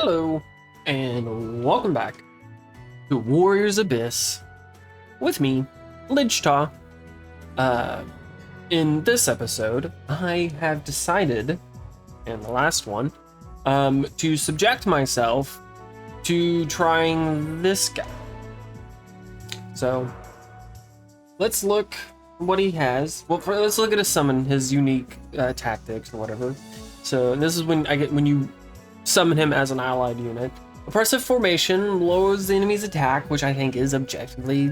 Hello, and welcome back to Warriors Abyss with me, Lidgetaw. In this episode, I have decided, in the last one, to subject myself to trying this guy. So, let's look what he has. Well, let's look at his summon, his unique tactics or whatever. So, this is when you summon him as an allied unit. Oppressive formation lowers the enemy's attack, which I think is objectively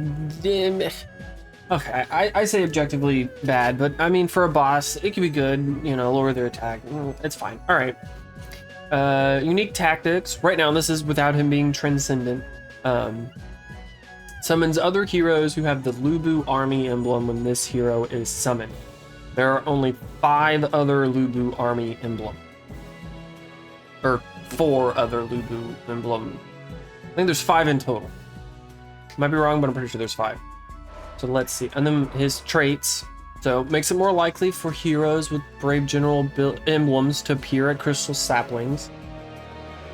okay. I say objectively bad, but I mean for a boss, it can be good. You know, lower their attack. It's fine. All right. Unique tactics. Right now, this is without him being transcendent. Summons other heroes who have the Lubu army emblem when this hero is summoned. There are only 5 other Lubu army emblems. Or 4 other Lubu emblem. I think there's 5 in total. Might be wrong, but I'm pretty sure there's 5. So let's see. And then his traits. So makes it more likely for heroes with Brave General emblems to appear at crystal saplings.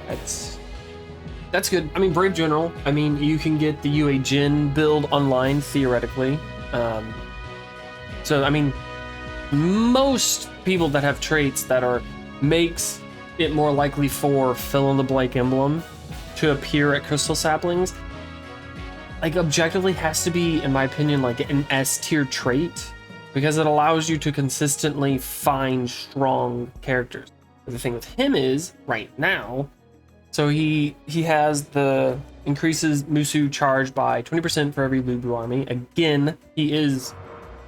That's good. I mean, Brave General. I mean, you can get the UA Jin build online theoretically. So I mean, most people that have traits that are makes it more likely for fill-in-the-blank emblem to appear at crystal saplings, like objectively has to be, in my opinion, like an S-tier trait, because it allows you to consistently find strong characters. The thing with him is, right now, so he has the increases Musou charge by 20% for every Lubu army. Again, he is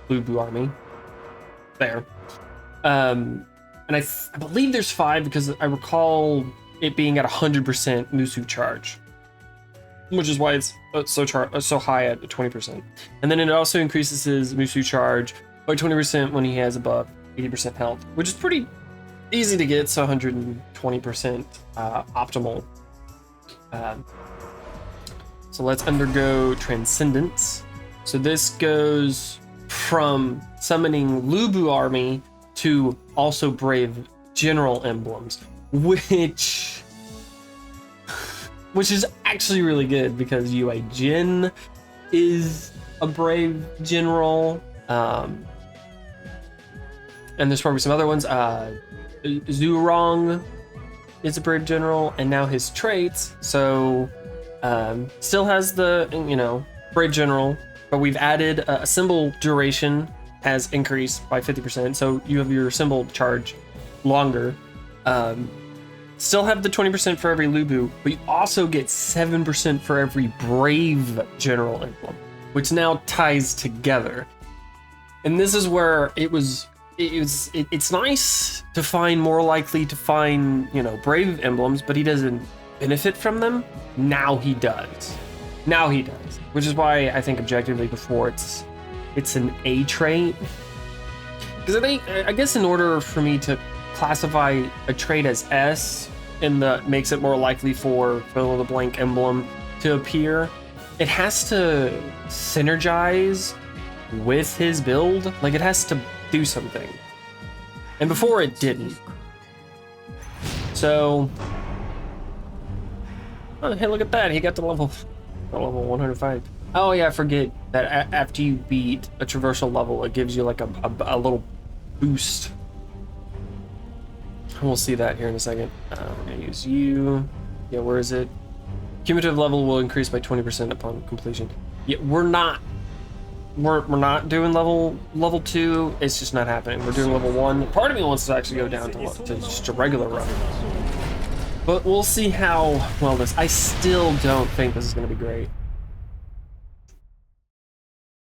Lubu army. There. And I believe there's 5 because I recall it being at 100% Musou charge, which is why it's so high at 20%. And then it also increases his Musou charge by 20% when he has above 80% health, which is pretty easy to get. So 120% optimal. So let's undergo Transcendence. So this goes from summoning Lubu army to also Brave General emblems, which is actually really good because UA Jin is a Brave General, and there's probably some other ones. Zurong is a Brave General, and now his traits. So still has the Brave General, but we've added a symbol duration has increased by 50%, so you have your symbol charge longer. Still have the 20% for every Lubu, but you also get 7% for every Brave General emblem, which now ties together. And this is where it's nice to find, more likely to find, Brave emblems, but he doesn't benefit from them. Now he does, which is why I think objectively before it's an A trait, because I guess in order for me to classify a trait as S, and that makes it more likely for fill-in-the-blank emblem to appear, it has to synergize with his build. Like, it has to do something, and before it didn't. So, oh hey, look at that, he got to level 105. Oh yeah, I forget that after you beat a traversal level, it gives you like a little boost. We'll see that here in a second. I'm gonna use you. Yeah, where is it? Cumulative level will increase by 20% upon completion. Yeah, we're not doing level 2. It's just not happening. We're doing level 1. Part of me wants to actually go down to just a regular run, but we'll see how well this. I still don't think this is gonna be great.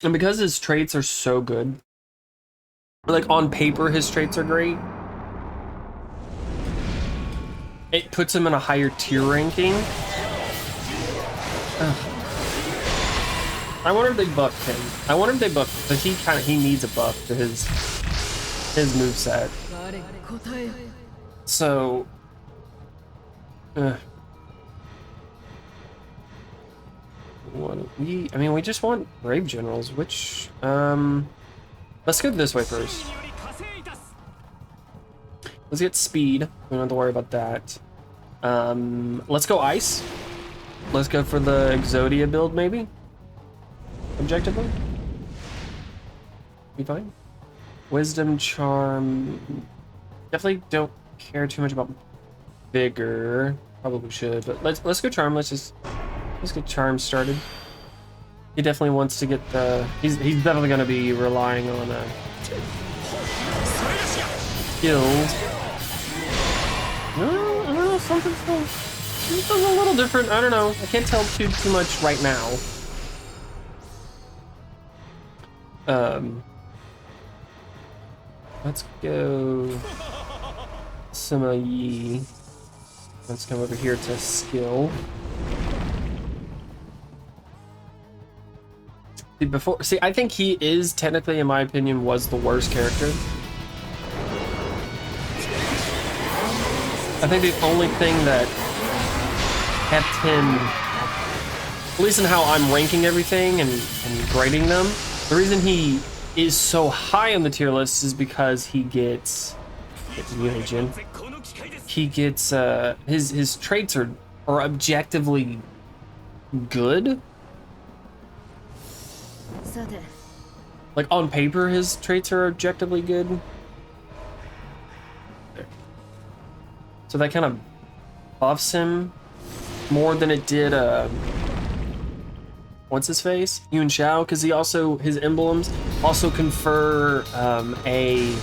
And because his traits are so good, like on paper his traits are great, it puts him in a higher tier ranking. I wonder if they buffed him. But he needs a buff to his moveset. So we just want Brave Generals, which let's go this way first. Let's get speed. We don't have to worry about that. Let's go ice. Let's go for the Exodia build, maybe. Objectively. Be fine. Wisdom, charm. Definitely don't care too much about vigor. Probably should, but let's go charm. Let's get charm started. He definitely wants to get the. He's definitely gonna be relying on skills. No, I don't know. Something's a little different. I don't know. I can't tell too much right now. Let's go Sima Yi. Let's come over here to skill. See, I think he is technically, in my opinion, was the worst character. I think the only thing that kept him, at least in how I'm ranking everything and grading them, the reason he is so high on the tier list is because he gets his traits are objectively good. Like on paper, his traits are objectively good. So that kind of buffs him more than it did what's his face? Yun Xiao, because he also, his emblems also confer a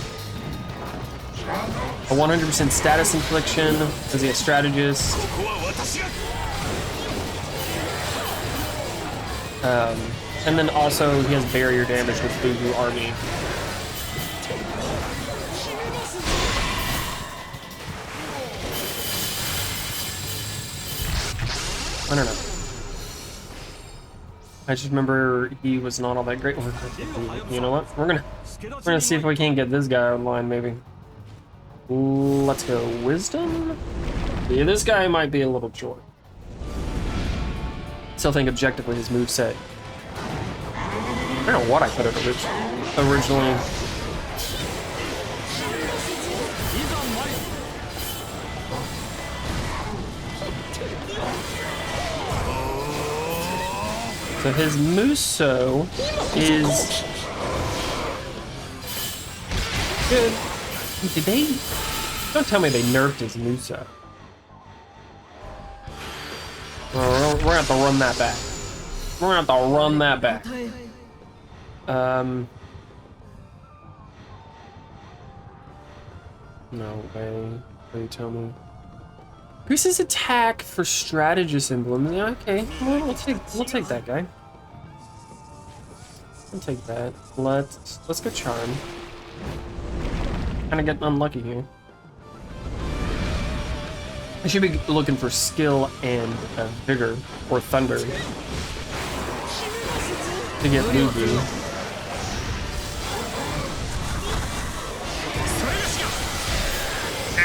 100% status infliction, because he has strategist. And then also he has barrier damage with Musou army. I don't know. I just remember he was not all that great. You know what? We're gonna see if we can't get this guy online, maybe. Let's go wisdom. Yeah, this guy might be a little short. Still think objectively his moveset. I don't know what I put it originally. So his Musou is good. Did they? Don't tell me they nerfed his Musou. We're gonna have to run that back. We're gonna have to run that back. No way. Please tell me. Increases attack for strategist emblem. Yeah, okay. We'll take that guy. We'll take that. Let's go charm. Kinda getting unlucky here. I should be looking for skill and vigor or thunder to get Musou.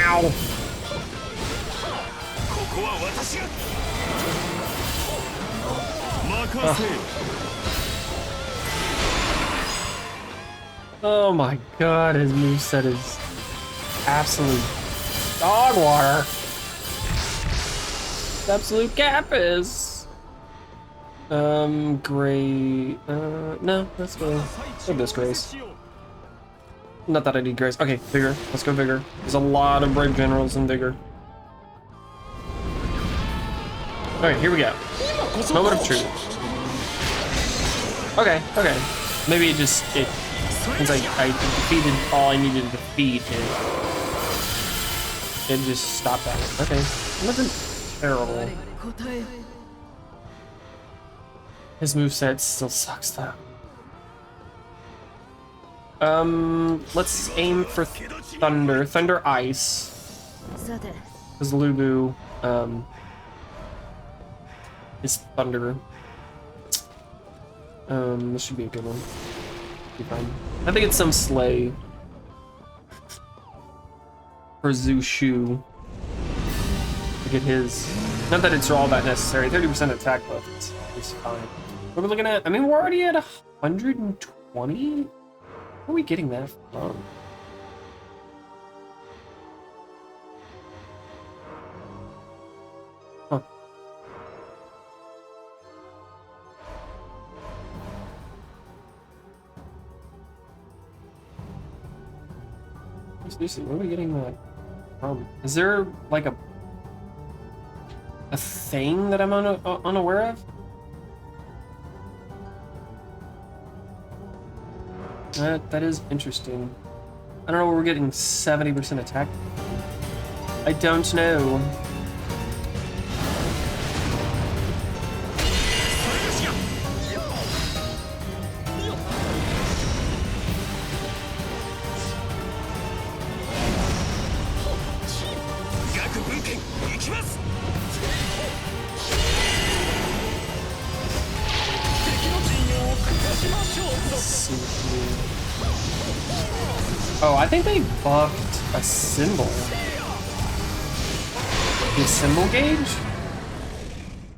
Ow! Oh my god, his moveset is absolute dog water. It's absolute Kappas. Great. No, let's go disgrace. Not that I need grace. Okay, vigor. Let's go vigor. There's a lot of brave generals in vigor. Okay, here we go. Moment of truth. Okay. Maybe since I defeated all I needed to defeat, it just stopped that one. Okay, nothing terrible. His moveset still sucks though. Let's aim for thunder. Thunder ice. Because Lubu, is thunder. This should be a good one. Be fine. I think it's some slay for Zushu to get his. Not that it's all that necessary. 30% attack buff is fine. What are we looking at? I mean, we're already at 120. Where are we getting that from? Seriously, where are we getting that from? Is there like a thing that I'm unaware of? That is interesting. I don't know where we're getting 70% attack. I don't know. Oh, I think they buffed a symbol. The symbol gauge?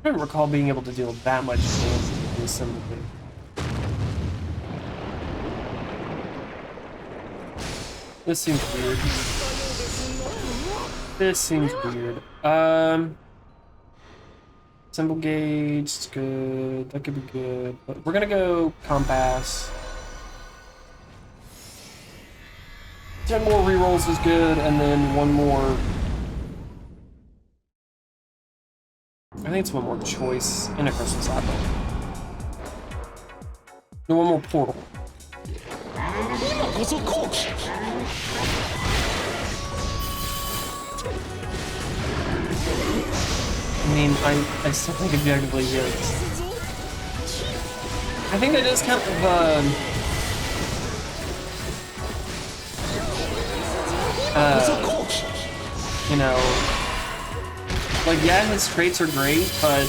I don't recall being able to deal that much damage with the symbol gauge. This seems weird. This seems weird. Symbol gauge is good. That could be good. But we're gonna go compass. 10 more rerolls is good, and then one more. I think it's one more choice in a Christmas apple. No, one more portal. I mean, I still think objectively yes. I think that is kind of you know, like, yeah, his traits are great, but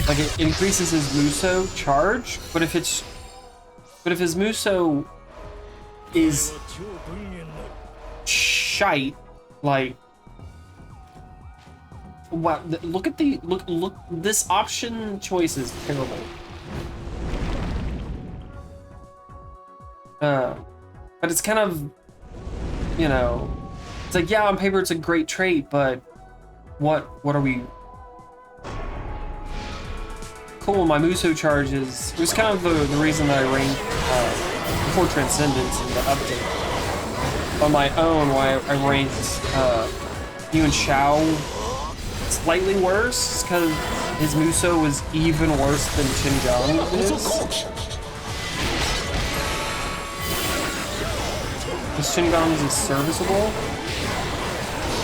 like it increases his Musou charge. But if his Musou is shite, like, wow, look at the look. This option choice is terrible. But it's kind of, you know, it's like, yeah, on paper it's a great trait, but what are we? Cool, my Musou charge is, it was kind of the reason that I ranked before Transcendence in the update on my own, why I ranked Yuan Shao slightly worse, because his Musou was even worse than Qinggang is. Because Qinggang's is serviceable.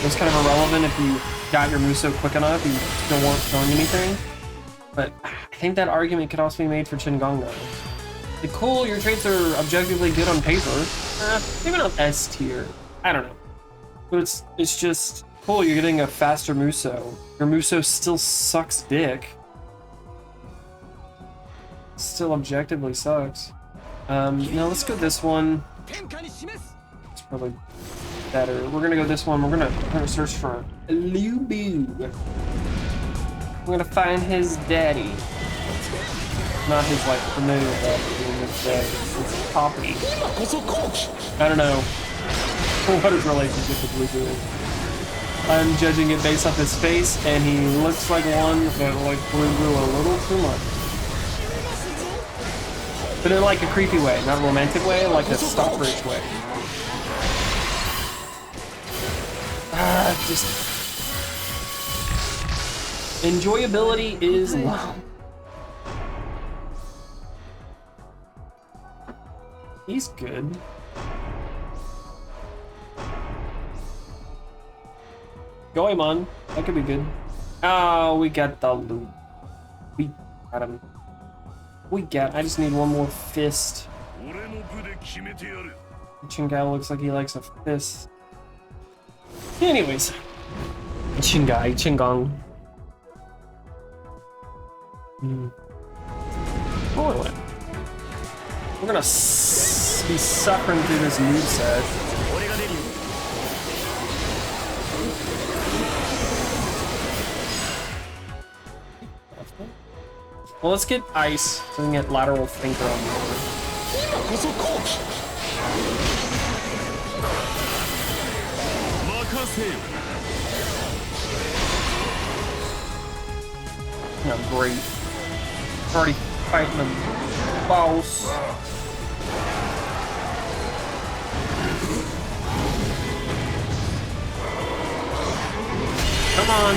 It's kind of irrelevant if you got your Musou quick enough, you still weren't killing anything. But I think that argument could also be made for Qinggang though. Like, cool, your traits are objectively good on paper. Maybe not S tier. I don't know. But it's just cool, you're getting a faster Musou. Your Musou still sucks dick. Still objectively sucks. Now let's go this one. It's probably better. We're gonna go this one. We're gonna search for Lubu. We're gonna find his daddy. Not his, like, familial daddy, his daddy. His copy. I don't know what his relationship with Lubu is. I'm judging it based off his face, and he looks like one that likes Lubu a little too much. But in, like, a creepy way, not a romantic way, like a Stockbridge way. Just enjoyability is low. He's good. Goemon, that could be good. Oh, we got the loot. We got him. I just need one more fist. Chingai looks like he likes a fist. Anyways. Qinggang. Oh, we're gonna be suffering through this moveset. Well, let's get ice so we can get lateral thinker on board. Not great. Already fighting the boss. Come on.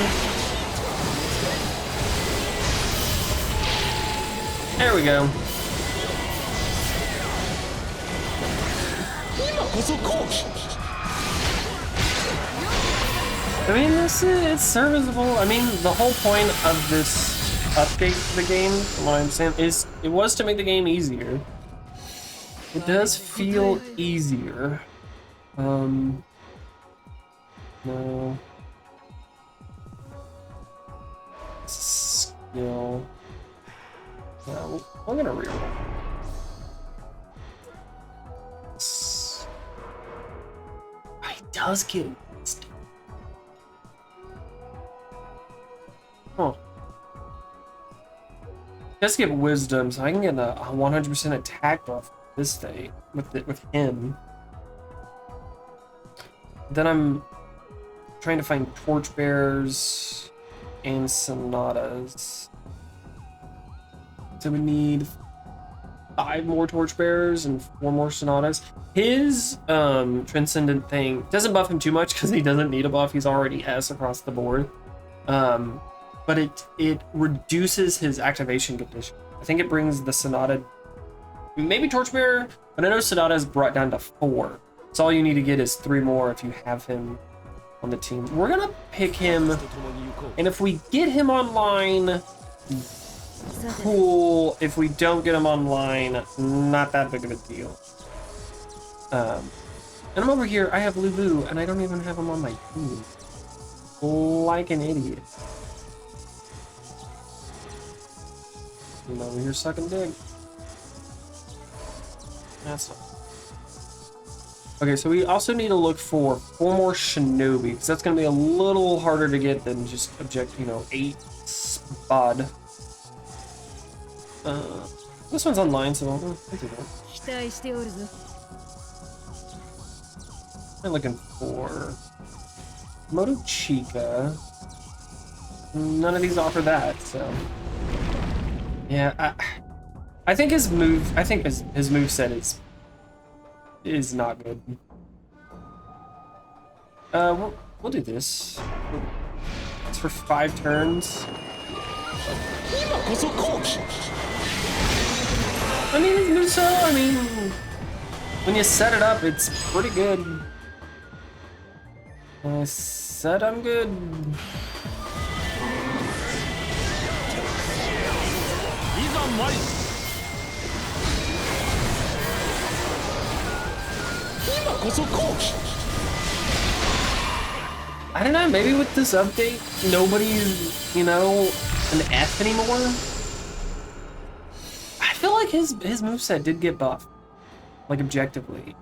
There we go. I mean, it's serviceable. I mean, the whole point of this update to the game, from what I'm saying, is it was to make the game easier. It does feel easier. No. Skill. No, I'm gonna reroll. He does get wisdom. Huh. He does get wisdom, so I can get a 100% attack buff this day with him. Then I'm trying to find torchbearers and sonatas. So we need 5 more torchbearers and 4 more sonatas. His transcendent thing doesn't buff him too much because he doesn't need a buff. He's already S across the board. But it reduces his activation condition. I think it brings the sonata, maybe torchbearer, but I know sonata is brought down to 4. So all you need to get is 3 more if you have him on the team. We're gonna pick him, and if we get him online, cool. If we don't get him online, not that big of a deal. And I'm over here, I have Lubu, and I don't even have him on my team. Like an idiot. I'm over here sucking dick. That's not. Okay, so we also need to look for 4 more shinobi, because that's going to be a little harder to get than just 8 spud. This one's online, so I'll do that. I'm looking for Moto Chica. None of these offer that, so yeah. I think his move. I think his moveset is not good. We'll do this. It's for 5 turns. I mean, his moveset, I mean, when you set it up, it's pretty good. I said I'm good. I don't know, maybe with this update, nobody's, an F anymore. I feel like his moveset did get buffed. Like, objectively.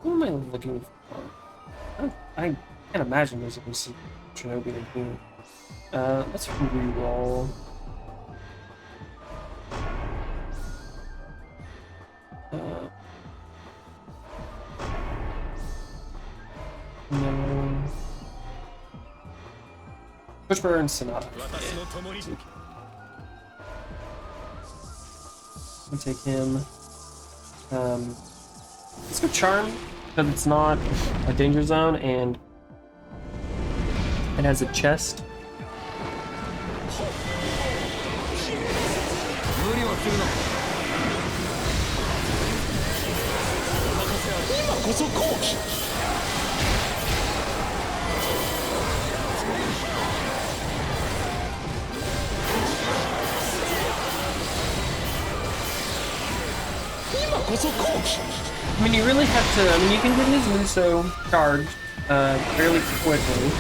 Who am I looking for? I can't imagine there's a Shinobi in here. Let's reroll. No. Pushbar and Sonata. I'll take him. Let's go Charm, because it's not a danger zone and it has a chest. I mean, you really have to. I mean, you can get his Musou charged fairly quickly.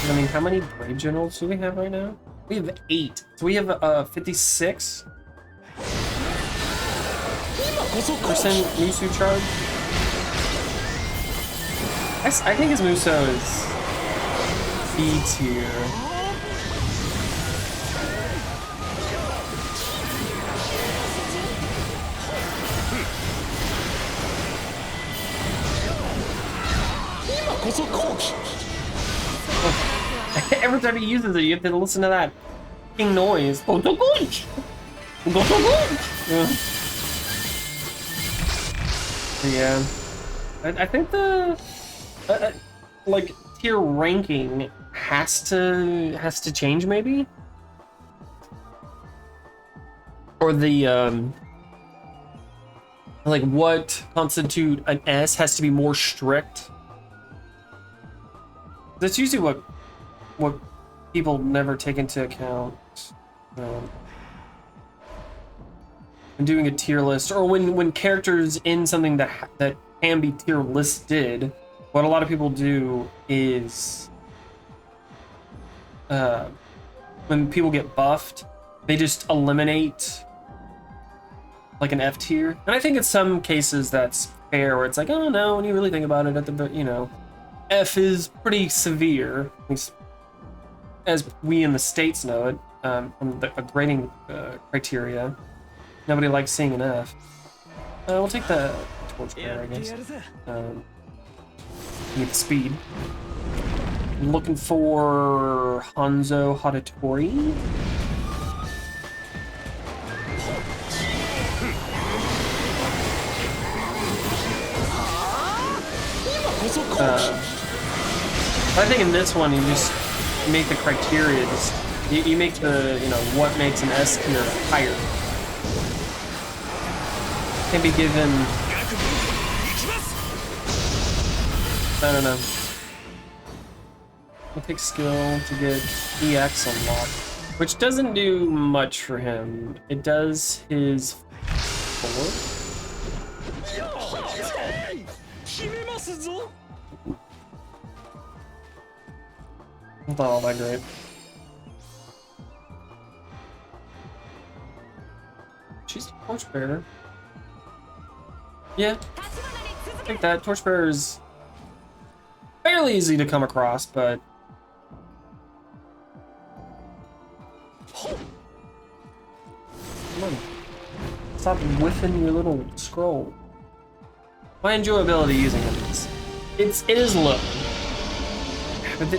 I mean, how many Brave Generals do we have right now? We have 8. So we have 56% Musou charge. I think his Musou is B tier. Every time he uses it, you have to listen to that fucking noise. Yeah. I think the like tier ranking has to change maybe, or the like what constitute an S has to be more strict. That's usually what people never take into account when doing a tier list, or when characters in something that can be tier listed. What a lot of people do is when people get buffed, they just eliminate like an F tier. And I think in some cases that's fair, where it's like, oh no, when you really think about it, at the, you know, F is pretty severe, at least as we in the States know it, from the grading criteria. Nobody likes seeing an F. We'll take the torchbearer, I guess. Need the speed. I'm looking for Hanzo Hatatori. I think in this one you just make the criteria, you make the, you know, what makes an S tier higher. Can be given, I don't know. We'll take skill to get EX unlocked, which doesn't do much for him. It does his 4. Not all that great. She's a torchbearer. Yeah, I think that torchbearer is fairly easy to come across, but come on, stop whiffing your little scroll. My enjoyability using it is low. But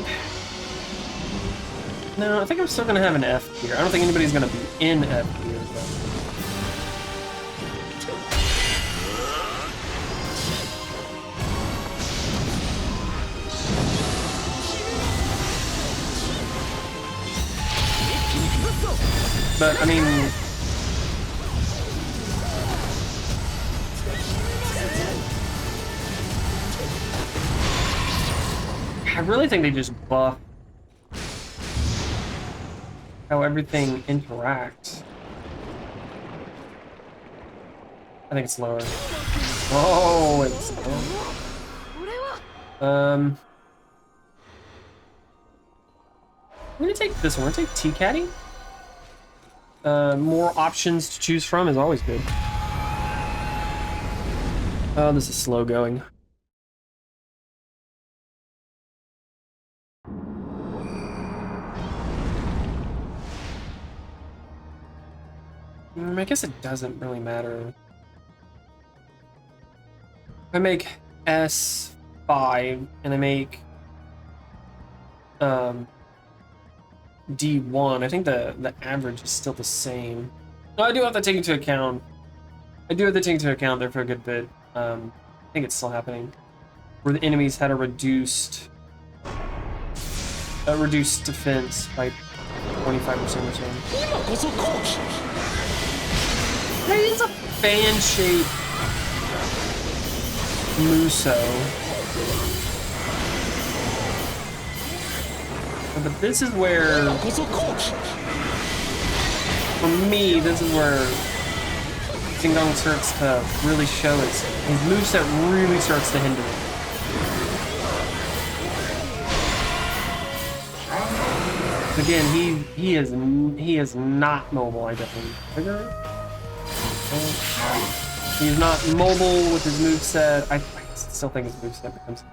no, I think I'm still gonna have an F tier. I don't think anybody's gonna be in F tier. But I mean, I really think they just buff how everything interacts. I think it's lower. Oh, it's lower. I'm gonna take this one. I'm gonna take T-Caddy. More options to choose from is always good. Oh, this is slow going. I guess it doesn't really matter. If I make S5 and I make D1, I think the average is still the same. No, I do have to take into account. There for a good bit. I think it's still happening, where the enemies had a reduced defense by 25% or so. It's a fan-shaped Musou. But this is where, for me, this is where Dingdong starts to really show his moveset really starts to hinder it. Again, he is not mobile, I definitely figure. He's not mobile with his moveset. I still think his moveset becomes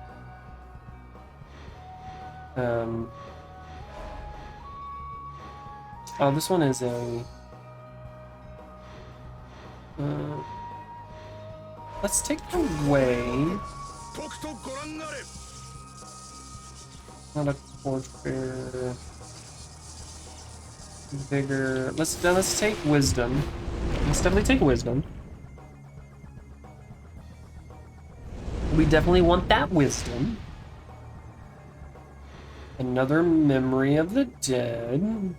oh, this one is a let's take the wave. Not a torchbearer. Bigger. Let's take wisdom. Let's definitely take wisdom. We definitely want that wisdom. Another memory of the dead.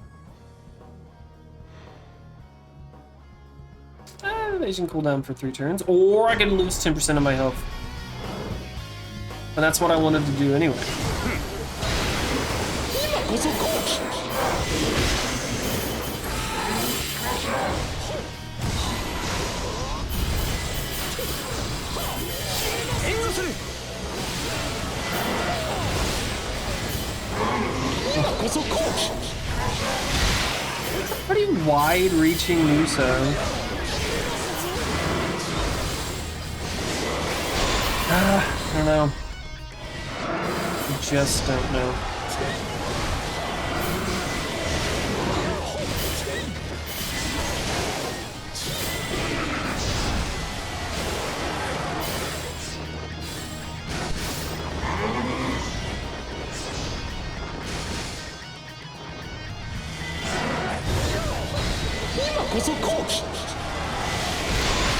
Evasion cooldown for 3 turns, or I can lose 10% of my health. And that's what I wanted to do anyway. Pretty wide-reaching Musou. I don't know. I just don't know.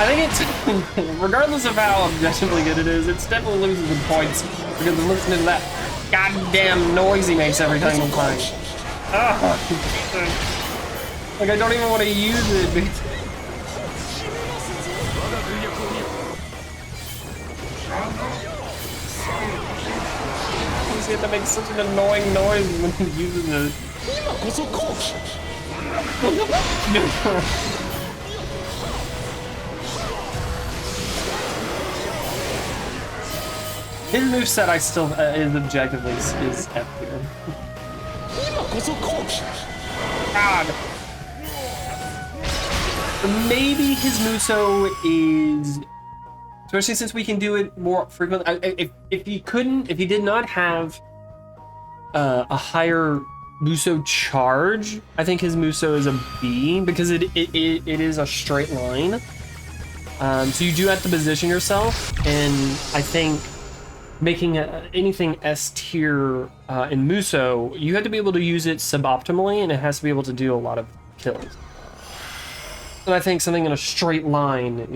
I think it's, regardless of how objectively good it is, it's definitely losing the points because I'm listening to that goddamn noise he makes every time I'm playing. Like I don't even want to use it. You have to make such an annoying noise when he uses it. His moveset I still is objectively is F tier. God. Maybe his Musou is, especially since we can do it more frequently. If he did not have a higher Musou charge, I think his Musou is a B because it is a straight line. So you do have to position yourself, and I think making anything S tier in Musou, you have to be able to use it suboptimally, and it has to be able to do a lot of kills. And I think something in a straight line,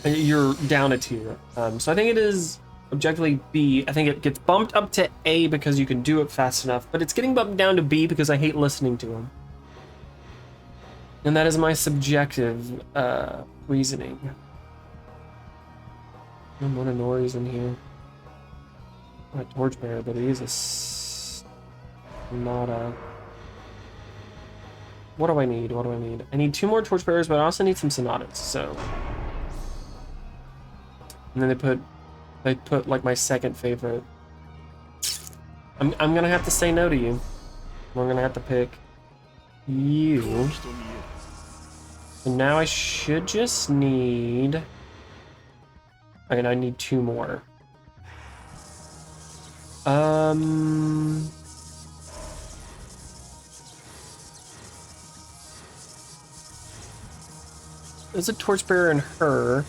you're down a tier. So I think it is objectively B. I think it gets bumped up to A because you can do it fast enough, but it's getting bumped down to B because I hate listening to him. And that is my subjective reasoning. What a noise in here. Not a torchbearer, but he is a Sonata. What do I need? What do I need? I need 2 more torchbearers, but I also need some Sonatas, so. And then they put like my second favorite. I'm gonna have to say no to you. We're gonna have to pick you. And now I should just need. Okay, I need 2 more. There's a torchbearer in her.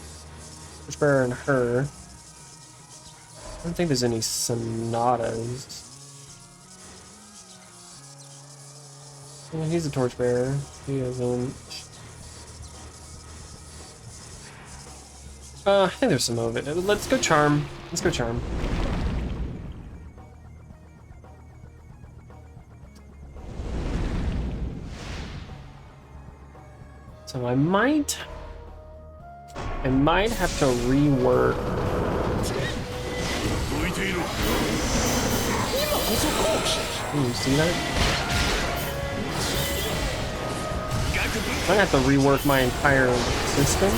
Torchbearer in her. I don't think there's any Sonatas. Yeah, he's a torchbearer. He isn't. I think there's some of it. Let's go Charm. Let's go Charm. So I might have to rework. Ooh, see that? I have to rework my entire system.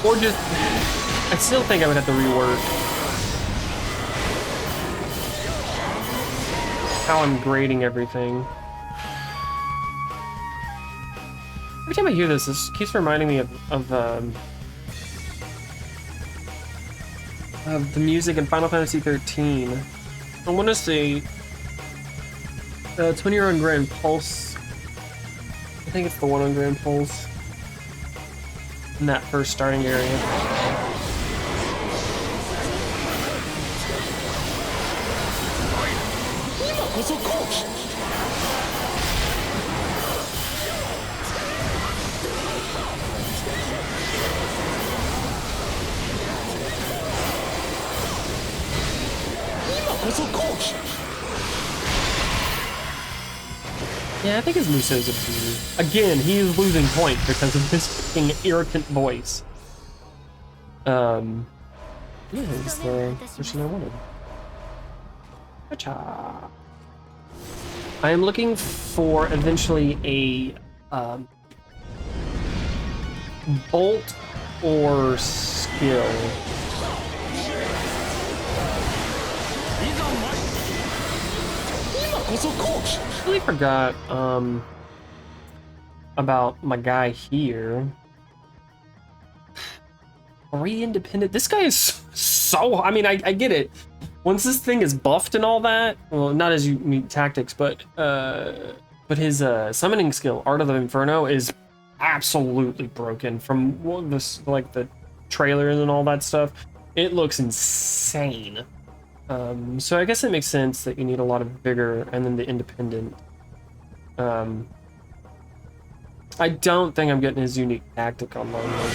Or just, I still think I would have to rework how I'm grading everything. Every time I hear this, this keeps reminding me of the music in Final Fantasy 13. I want to say 20 on Grand Pulse. I think it's the one on Grand Pulse. In that first starting area. Yeah, I think his Musou's abused. Again, he is losing points because of his fucking irritant voice. Yeah, it's the person I wanted. Gotcha. I am looking for eventually a bolt or skill. I really forgot about my guy here. Independent. This guy is so. I mean, I get it. Once this thing is buffed and all that, well, not as you mean tactics, but his summoning skill, Art of the Inferno, is absolutely broken. From this, like the trailers and all that stuff, it looks insane. So I guess it makes sense that you need a lot of vigor and then the independent. I don't think I'm getting his unique tactic on long run.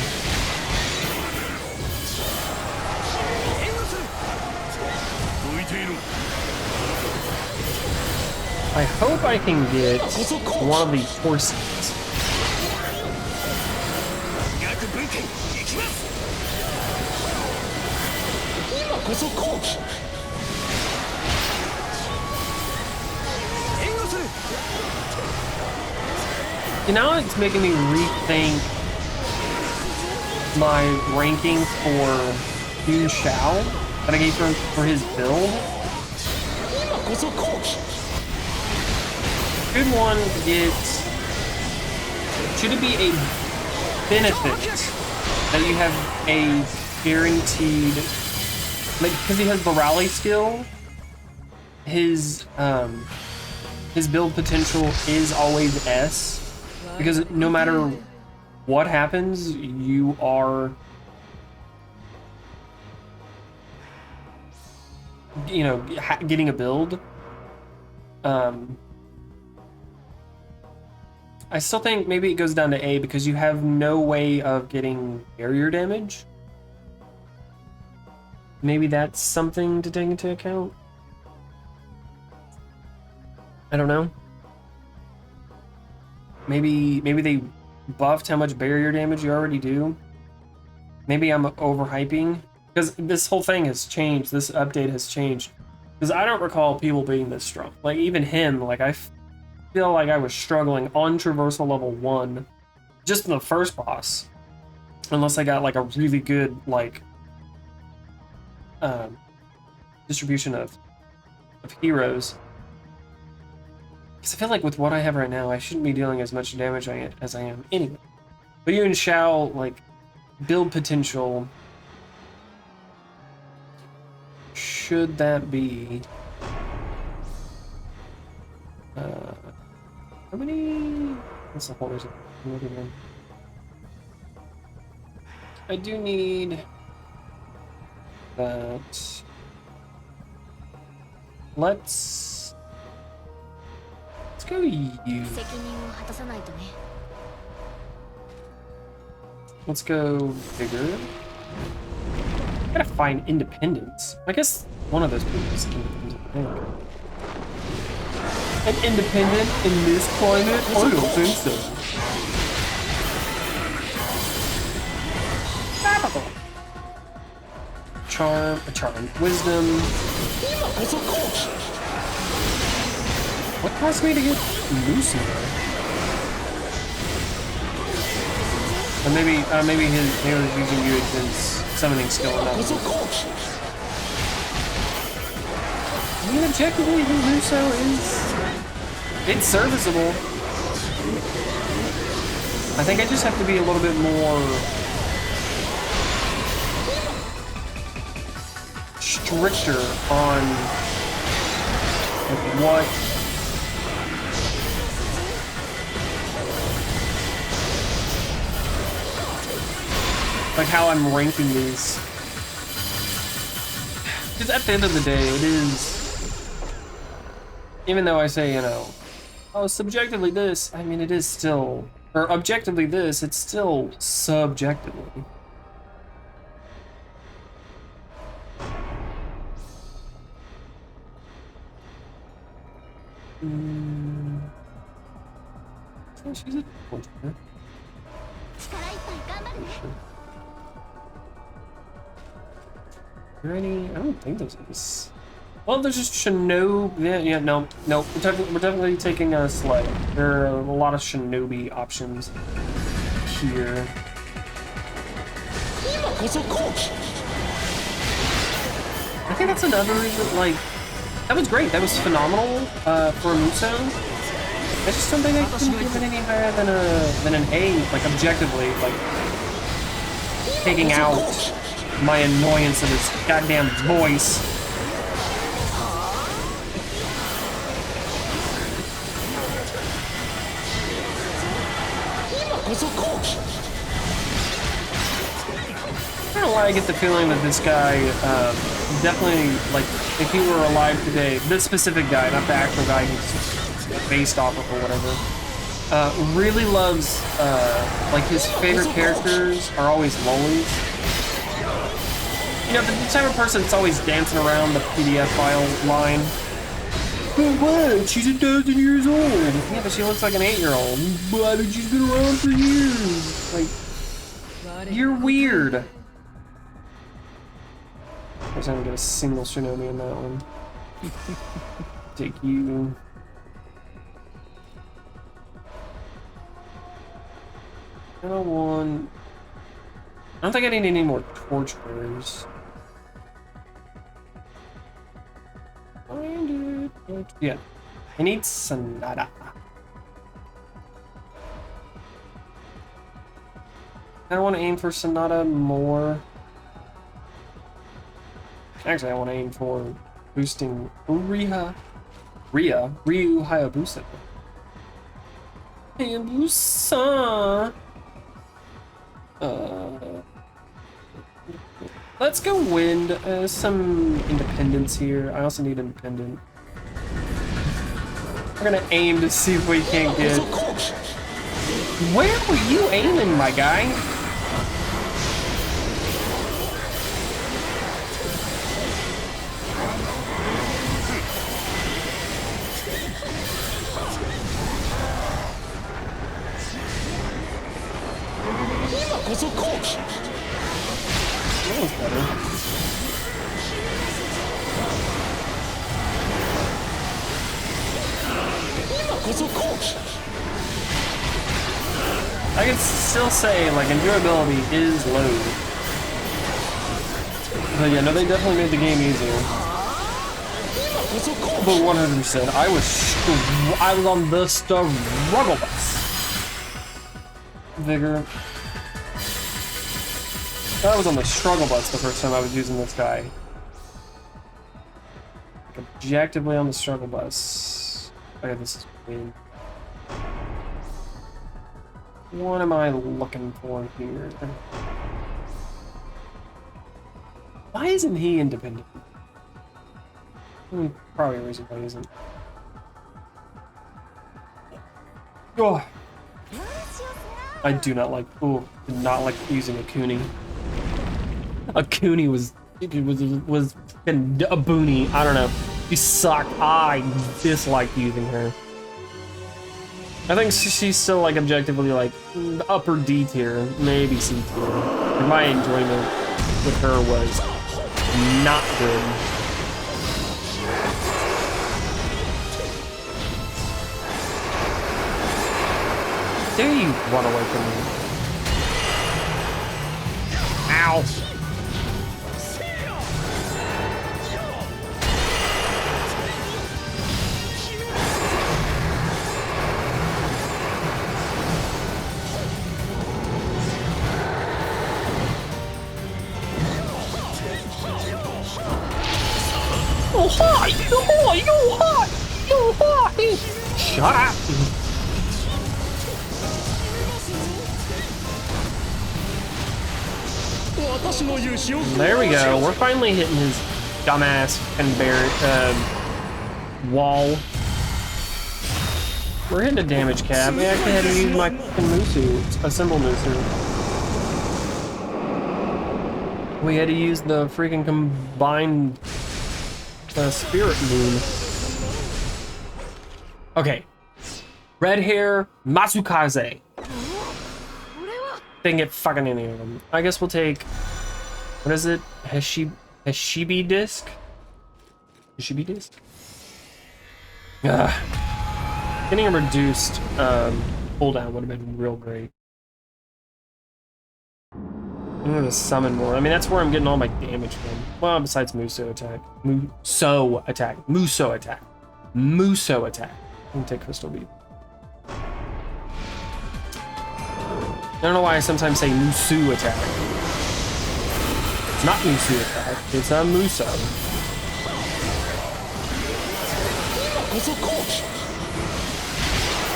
I hope I can get one of the horses. You know, it's making me rethink my ranking for Yun Shao that I gave for his build. Should one get... Should it be a benefit that you have a guaranteed... Like, because he has the rally skill, his build potential is always S. Because no matter what happens, you are... You know, getting a build. I still think maybe it goes down to A because you have no way of getting barrier damage. Maybe that's something to take into account. I don't know. Maybe they buffed how much barrier damage you already do. Maybe I'm overhyping because this whole thing has changed. This update has changed because I don't recall people being this strong. Like even him, like I feel like I was struggling on traversal level 1 just in the first boss, unless I got like a really good like distribution of heroes. Because I feel like with what I have right now, I shouldn't be dealing as much damage as I am anyway. But Yun Shao, like, build potential, should that be... how many... What's the holders? I do need that. Let's go you. Let's go bigger. I gotta find independence. I guess one of those people is independent, I think. An independent in this climate? I don't think so. Charm, wisdom. What caused me to get Musou? Or maybe he was using you as his summoning skill or not. I mean, objectively, Musou it's serviceable. I think I just have to be a little bit more stricter on like what like how I'm ranking these. Because at the end of the day, it is, even though I say, you know, oh, subjectively this, I mean, it is still, or objectively this, it's still subjectively. Mm. Oh, she's a torturer. Are there any? I don't think there's any. Well, there's just shinobi. Yeah, no. We're definitely taking a sled. There are a lot of shinobi options here. I think that's another reason. Like, that was great. That was phenomenal for a Musou. I just don't think I can give it any higher than an A. Like objectively, like taking out my annoyance of his goddamn voice. I don't know why I get the feeling that this guy definitely, like, if he were alive today, this specific guy, not the actual guy he's based off of or whatever, really loves, like, his favorite characters are always lolis. You know, the type of person that's always dancing around the PDF file line. Oh, what? She's 1,000 years old. Yeah, but she looks like an 8-year-old. But she's been around for years. Like, you're weird. I guess I don't get a single shinobi in that one. Take you. I don't think I need any more torturers. Yeah, I need Sonata. I want to aim for Sonata more. Actually, I want to aim for boosting Ryu Hayabusa. Hayabusa. Let's go wind. Some independence here. I also need independent. We're gonna aim to see if we can't get. Where were you aiming, my guy? That was better. I can still say, like, enjoyability is low. But yeah, no, they definitely made the game easier. But 100%, I was on the struggle bus. Vigor. I was on the struggle bus the first time I was using this guy. Like, objectively on the struggle bus. Okay, this is weird. What am I looking for here? Why isn't he independent? Probably a reason why he isn't. Oh. I do not like. Ooh, did not like using a Kuni. A Kuni was a boonie. I don't know. She sucked. I disliked using her. I think she's still like objectively like upper D tier, maybe C tier. And my enjoyment with her was not good. Dare you run away from me? Ow! Oh hi! Oh hi! Oh hi! Shut up! There we go. We're finally hitting his dumbass wall. We're hitting a damage cap. I actually had to use my Musou, a symbol Musou. We had to use the freaking combined spirit moon. Okay. Red hair, Matsukaze. Didn't get fucking any of them. I guess we'll take, what is it? Heshibi disc? Heshibi disc? Ugh. Getting a reduced cooldown would have been real great. I'm gonna summon more. I mean, that's where I'm getting all my damage from. Well, besides Musou attack. Musou attack. Musou attack. Musou attack. I'm gonna take Crystal Bead. I don't know why I sometimes say Musou attack. It's not Musou attack, it's a Musou.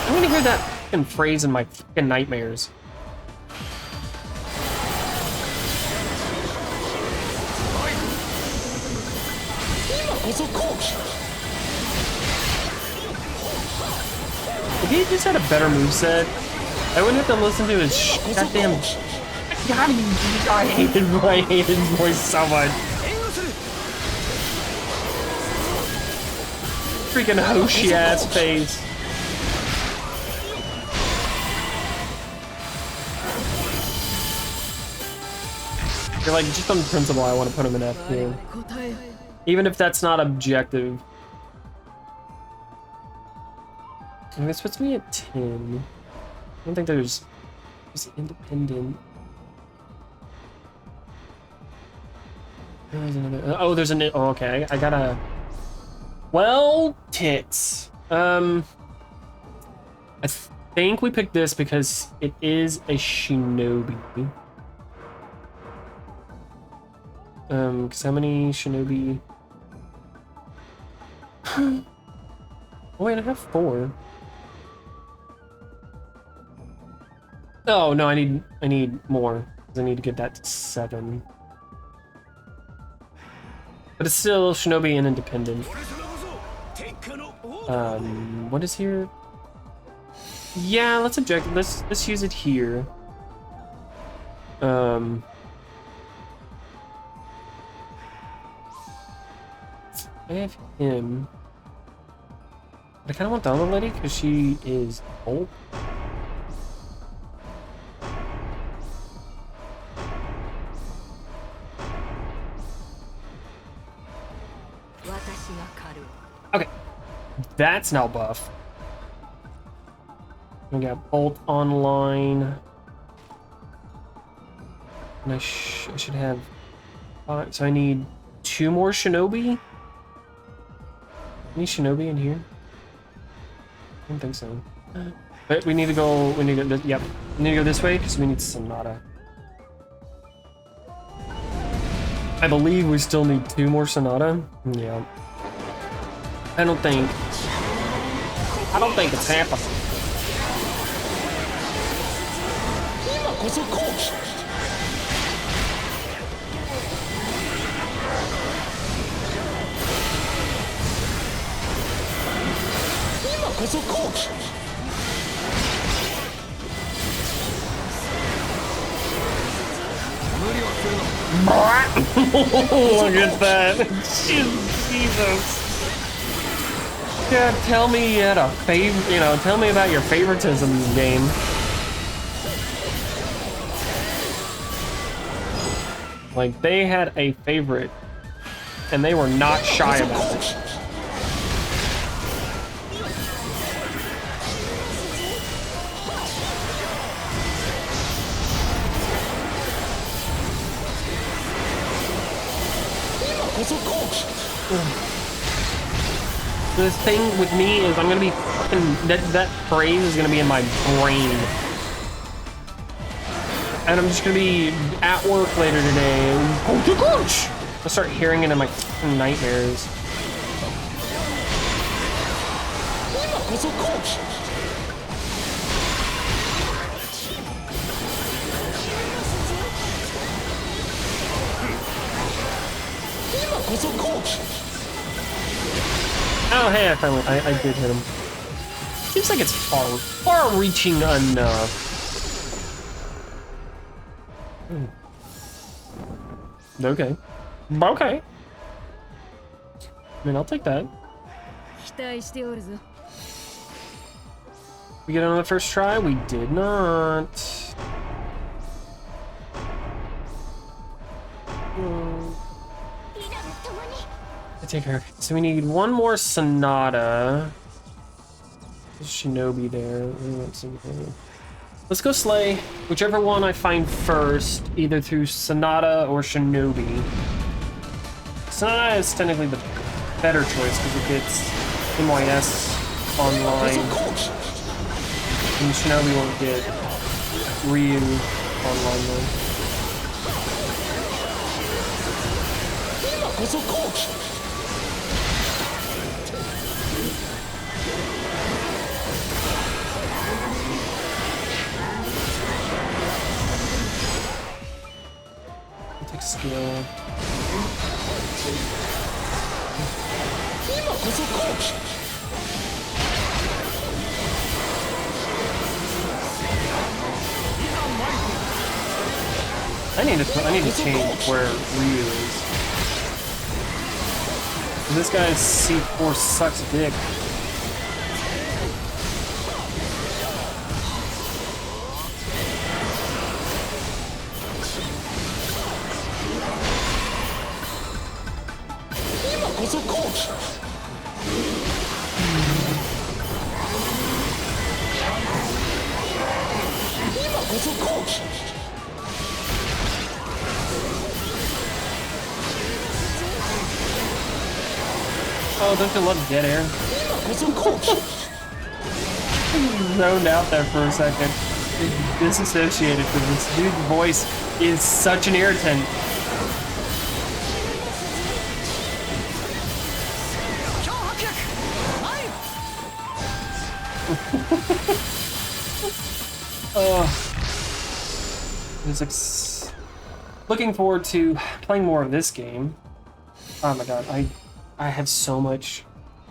I'm gonna hear that fucking phrase in my fucking nightmares. If he just had a better moveset, I wouldn't have to listen to his goddamn. I hate his voice so much. Freaking Hoshi ass face. You're like, just on principle, I want to put him in F tier. Even if that's not objective. And this puts me at 10. I don't think there's independent. There's another. Oh, there's an. Oh, okay. I gotta. Well, tits. I think we picked this because it is a shinobi. Because how many shinobi? Oh, wait, I have 4. Oh no, I need more. Because I need to get that to 7. But it's still shinobi and independent. What is here? Yeah, let's object. Let's use it here. I have him. But I kind of want the other lady because she is old. Okay, that's now buff. We got Bolt online. And I should have 5. So I need 2 more shinobi. Any shinobi in here? I don't think so. But we need to go. We need to. Yep. We need to go this way because we need Sonata. I believe we still need 2 more Sonata. Yeah. I don't think it's happening. Look at that. Jesus. Yeah, tell me you had a tell me about your favoritism game. Like, they had a favorite, and they were not shy about it. This thing with me is I'm gonna be fucking that phrase is gonna be in my brain. And I'm just gonna be at work later today. I'll start hearing it in my nightmares. Oh, hey, I finally, I did hit him. Seems like it's far-reaching enough. Okay. Okay. I mean, I'll take that. We get it on the first try? We did not. I take her. So we need one more Sonata. There's Shinobi there. We want something. Let's go slay whichever one I find first, either through Sonata or Shinobi. Sonata is technically the better choice because it gets MYS online. And Shinobi won't get Ryu online though. Take skill. I need to change where Ryu is. This guy's C4 sucks dick. Oh, don't you love dead air? Zoned out there for a second. Disassociated because this dude's voice is such an irritant. Looking forward to playing more of this game. Oh my god, I have so much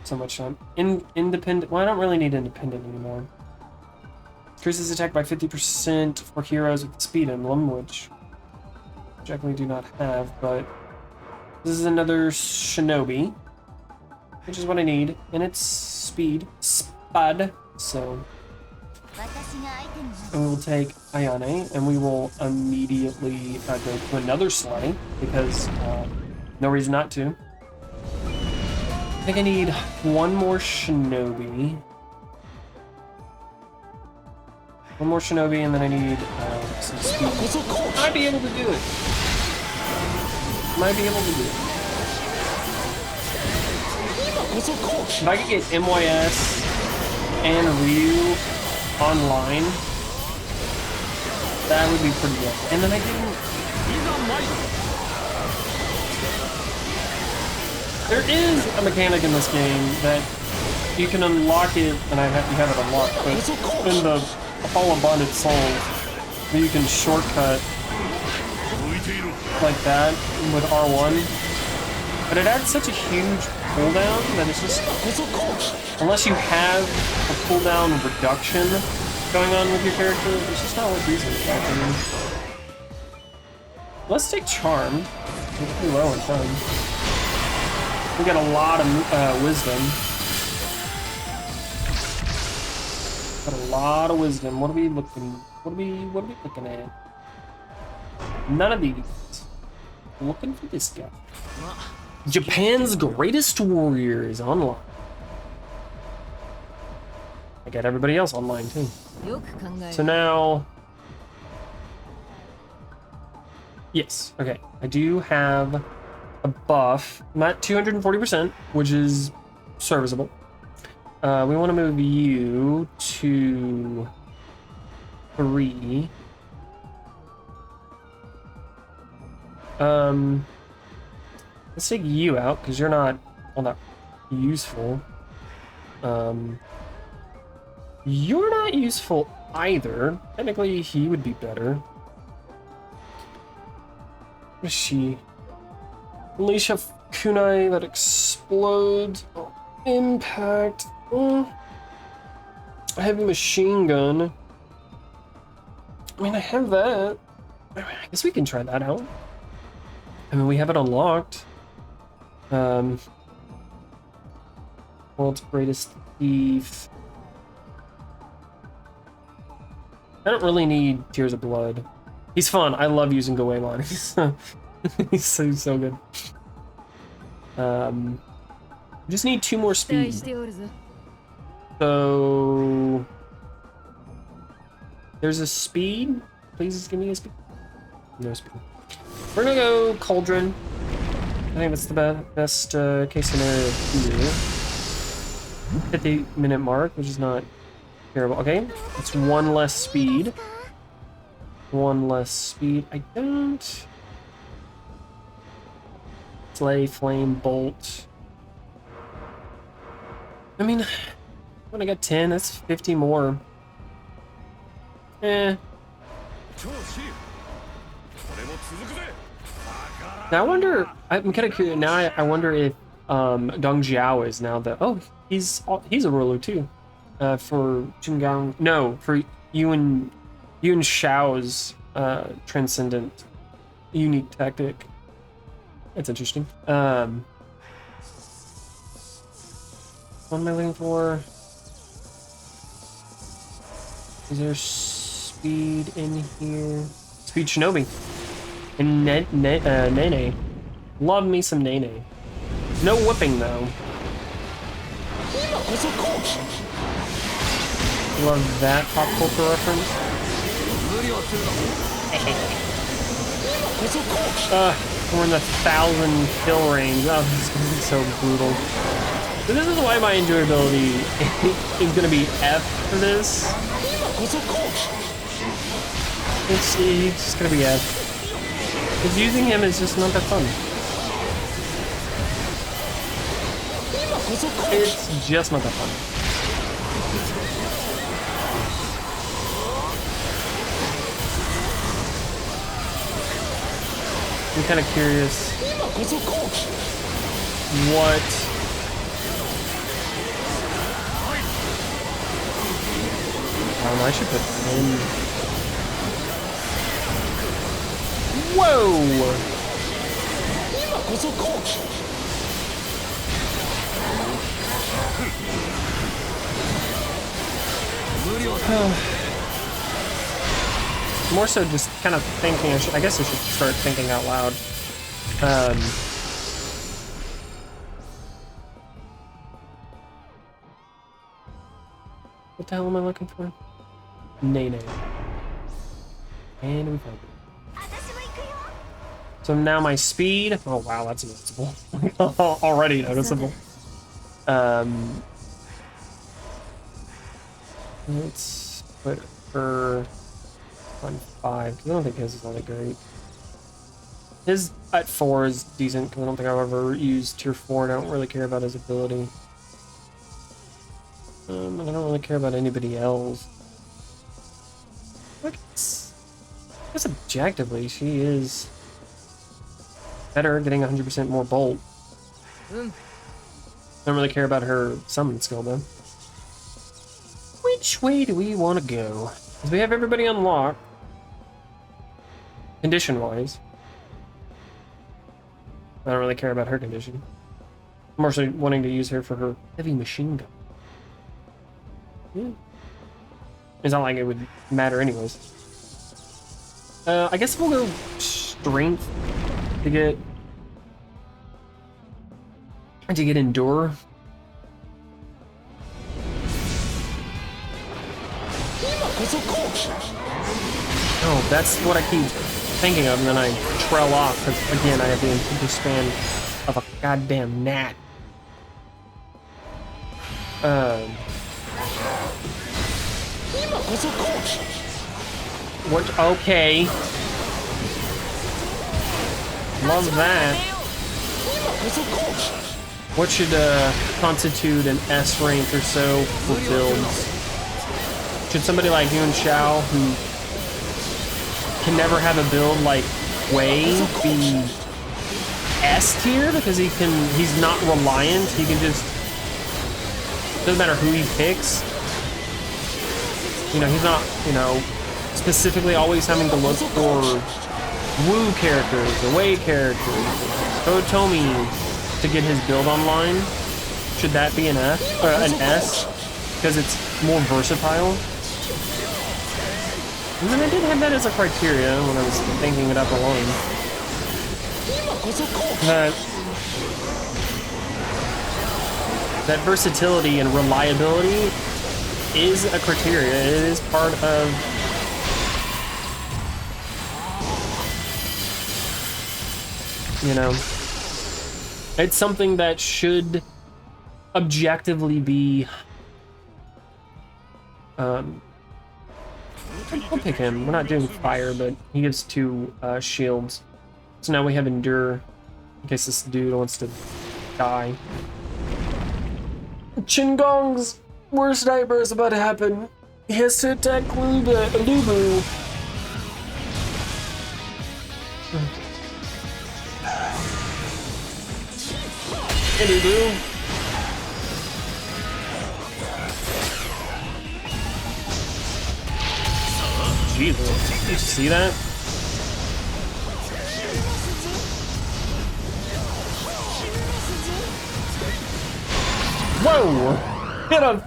time. Independent. Well, I don't really need independent anymore. Increases attack by 50% for heroes with the speed emblem, which I definitely do not have. But this is another Shinobi, which is what I need, and it's speed, spud. So. And we will take Ayane, and we will immediately go to another slay, because no reason not to. I think I need one more Shinobi. One more Shinobi, and then I need some speed. I might be able to do it. Might be able to do it. If I could get MYS and Ryu online, that would be pretty good. And then I didn't. There is a mechanic in this game that you can unlock it, and you have it unlocked, but in the Hall of Bonded Souls, where you can shortcut like that with R1. But it adds such a huge cooldown that it's just, unless you have a cooldown reduction going on with your character, it's just not worth using it. Let's take Charmed. We're pretty low in time. We got a lot of wisdom. Got a lot of wisdom. What are we looking? What are we looking at? None of these. Looking for this guy. Japan's greatest warrior is online. I got everybody else online too. So now, yes, okay. I do have a buff. I'm at 240%, which is serviceable. We want to move you to 3. Let's take you out because you're not all that useful. You're not useful either. Technically, he would be better. What is she? Unleash a kunai that explodes. Oh, impact. I have a machine gun. I mean, I have that. I guess we can try that out. I mean, we have it unlocked. World's greatest thief. I don't really need Tears of Blood. He's fun. I love using Goemon. He's so good. Just need 2 more speed. So there's a speed. Please give me a speed. No speed. We're gonna go Cauldron. I think that's the best case scenario here. 50-minute mark, which is not terrible. Okay, it's 1 less speed. 1 less speed. I don't. Slay, Flame, Bolt. I mean, when I got 10, that's 50 more. Eh. Now I wonder. I'm kind of curious. Now I wonder if Dong Jiao is now the. Oh, he's a ruler too. For Chungang. No, for Yuan Shao's transcendent unique tactic. That's interesting. What am I looking for? Is there speed in here? Speed Shinobi. And Nene. Love me some Nene. No whipping though. Love that pop culture reference. We're in the 1,000 kill range. Oh, this is gonna be so brutal. So this is why my enjoyability is gonna be F for this. It's just gonna be F. Because using him is just not that fun. It's just not that fun. I'm kind of curious what I should put in. Whoa! More so just kind of thinking, I guess I should start thinking out loud. What the hell am I looking for? Nene. And we found it. So now my speed, oh wow, that's noticeable. Already noticeable. Let's put her on 5, because I don't think his is all that great. His at 4 is decent, because I don't think I've ever used tier 4, and I don't really care about his ability. And I don't really care about anybody else. I guess objectively, she is better, getting 100% more bolt. I don't really care about her summon skill, though. Which way do we want to go? Because we have everybody unlocked. Condition-wise. I don't really care about her condition. I'm also wanting to use her for her heavy machine gun. Yeah. It's not like it would matter anyways. I guess we'll go strength to get endure. Oh, that's what I keep thinking of, and then I trail off because again I have the attention span of a goddamn gnat. What? Okay. Love that. What should constitute an S rank or so for builds? Should somebody like Yuan Shao, who can never have a build like Wei, be S tier because he's not reliant. He can just, doesn't matter who he picks. You know, he's not, you know, specifically always having to look for Wu characters or Wei characters, Totomi to get his build online. Should that be an F or an S because it's more versatile? I mean, I did have that as a criteria when I was thinking it up alone. That versatility and reliability is a criteria. It is part of it's something that should objectively be I'll pick him. We're not doing fire, but he gives 2 shields. So now we have endure in case this dude wants to die. Chingong's worst nightmare is about to happen. He has to attack Lubu. Hey, Lubu. Jesus, did you see that? Whoa! Hit a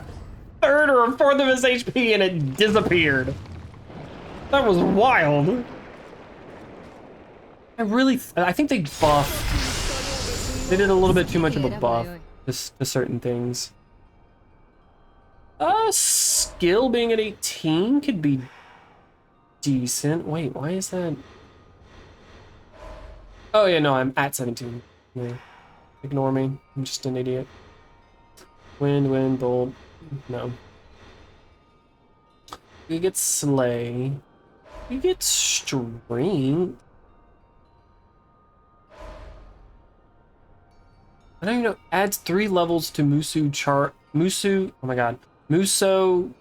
third or a fourth of his HP and it disappeared. That was wild. I think they buffed. They did a little bit too much of a buff to certain things. Skill being at 18 could be decent. Wait, why is that? Oh yeah, no, I'm at 17. Yeah. Ignore me. I'm just an idiot. Wind, bolt. No. You get slay. You get strength. I don't even know. Adds 3 levels to Musou. Oh my god. Musou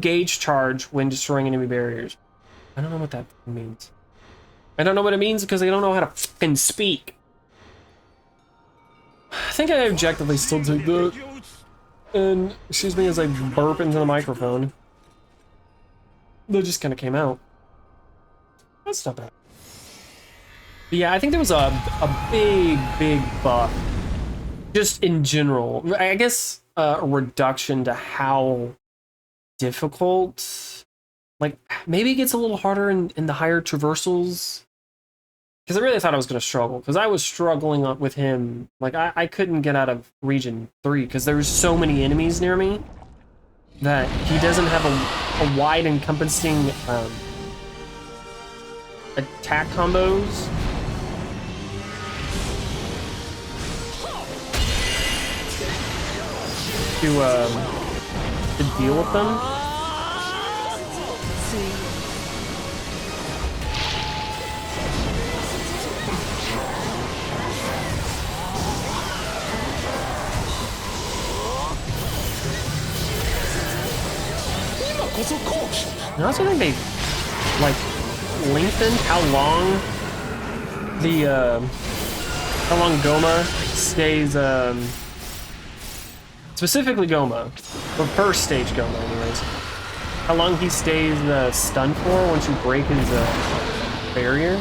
gauge charge when destroying enemy barriers. I don't know what that means. I don't know what it means because I don't know how to fucking speak. I think I objectively still take that. And excuse me as I burp into the microphone. That just kind of came out. That's not bad. But yeah, I think there was a big buff. Just in general. I guess a reduction to how difficult. Like, maybe it gets a little harder in the higher traversals. Because I really thought I was going to struggle. Because I was struggling with him. Like, I couldn't get out of region 3. Because there was so many enemies near me. That he doesn't have a wide encompassing attack combos. To deal with them. I also think they like lengthened how long Goma stays specifically Goma, the first stage Goma anyways. How long he stays stunned for once you break his barrier.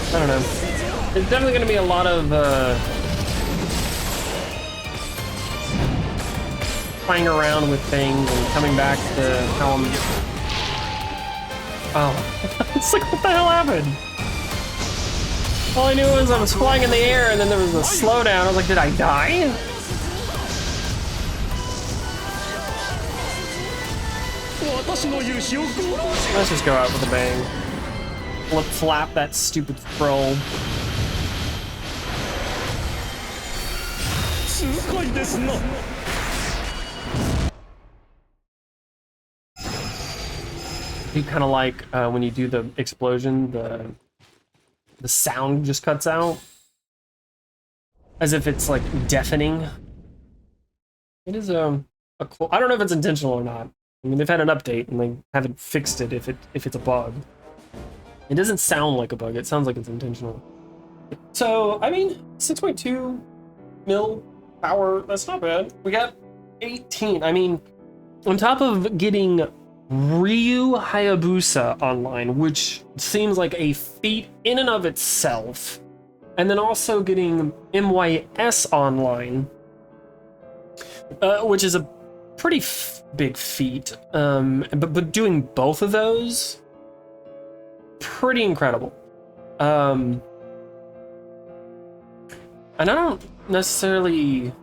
I don't know. There's definitely going to be a lot of playing around with things and coming back to how I'm... Oh, it's like, what the hell happened? All I knew was I was flying in the air and then there was a slowdown. I was like, did I die? Let's just go out with a bang. Flap that stupid throw. You kind of like when you do the explosion, the sound just cuts out, as if it's like deafening. It is a cool. I don't know if it's intentional or not. I mean, they've had an update and they haven't fixed it if it's a bug. It doesn't sound like a bug. It sounds like it's intentional. So, I mean, 6.2 mil power, that's not bad. We got 18. I mean, on top of getting Ryu Hayabusa online, which seems like a feat in and of itself. And then also getting MYS online, which is a pretty big feat. But doing both of those, pretty incredible. And I don't necessarily...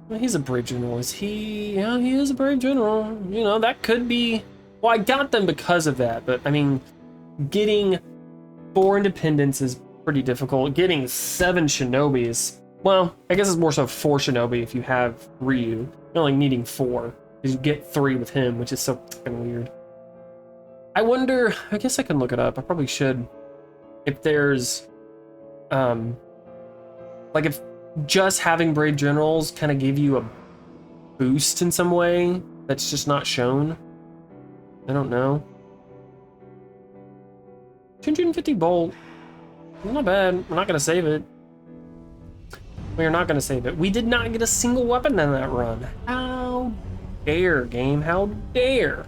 Well, he's a brave general. Is he? Yeah, he is a brave general. You know, that could be... Well, I got them because of that, but I mean, getting 4 independence is pretty difficult. Getting 7 shinobis, well, I guess it's more so 4 shinobi if you have Ryu. You're only needing 4, because you get 3 with him, which is so fucking weird. I wonder, I guess I can look it up. I probably should. If there's, like if just having brave generals kind of give you a boost in some way that's just not shown. I don't know. 250 bolt. Not bad. We're not going to save it. We are not going to save it. We did not get a single weapon in that run. How dare, game? How dare?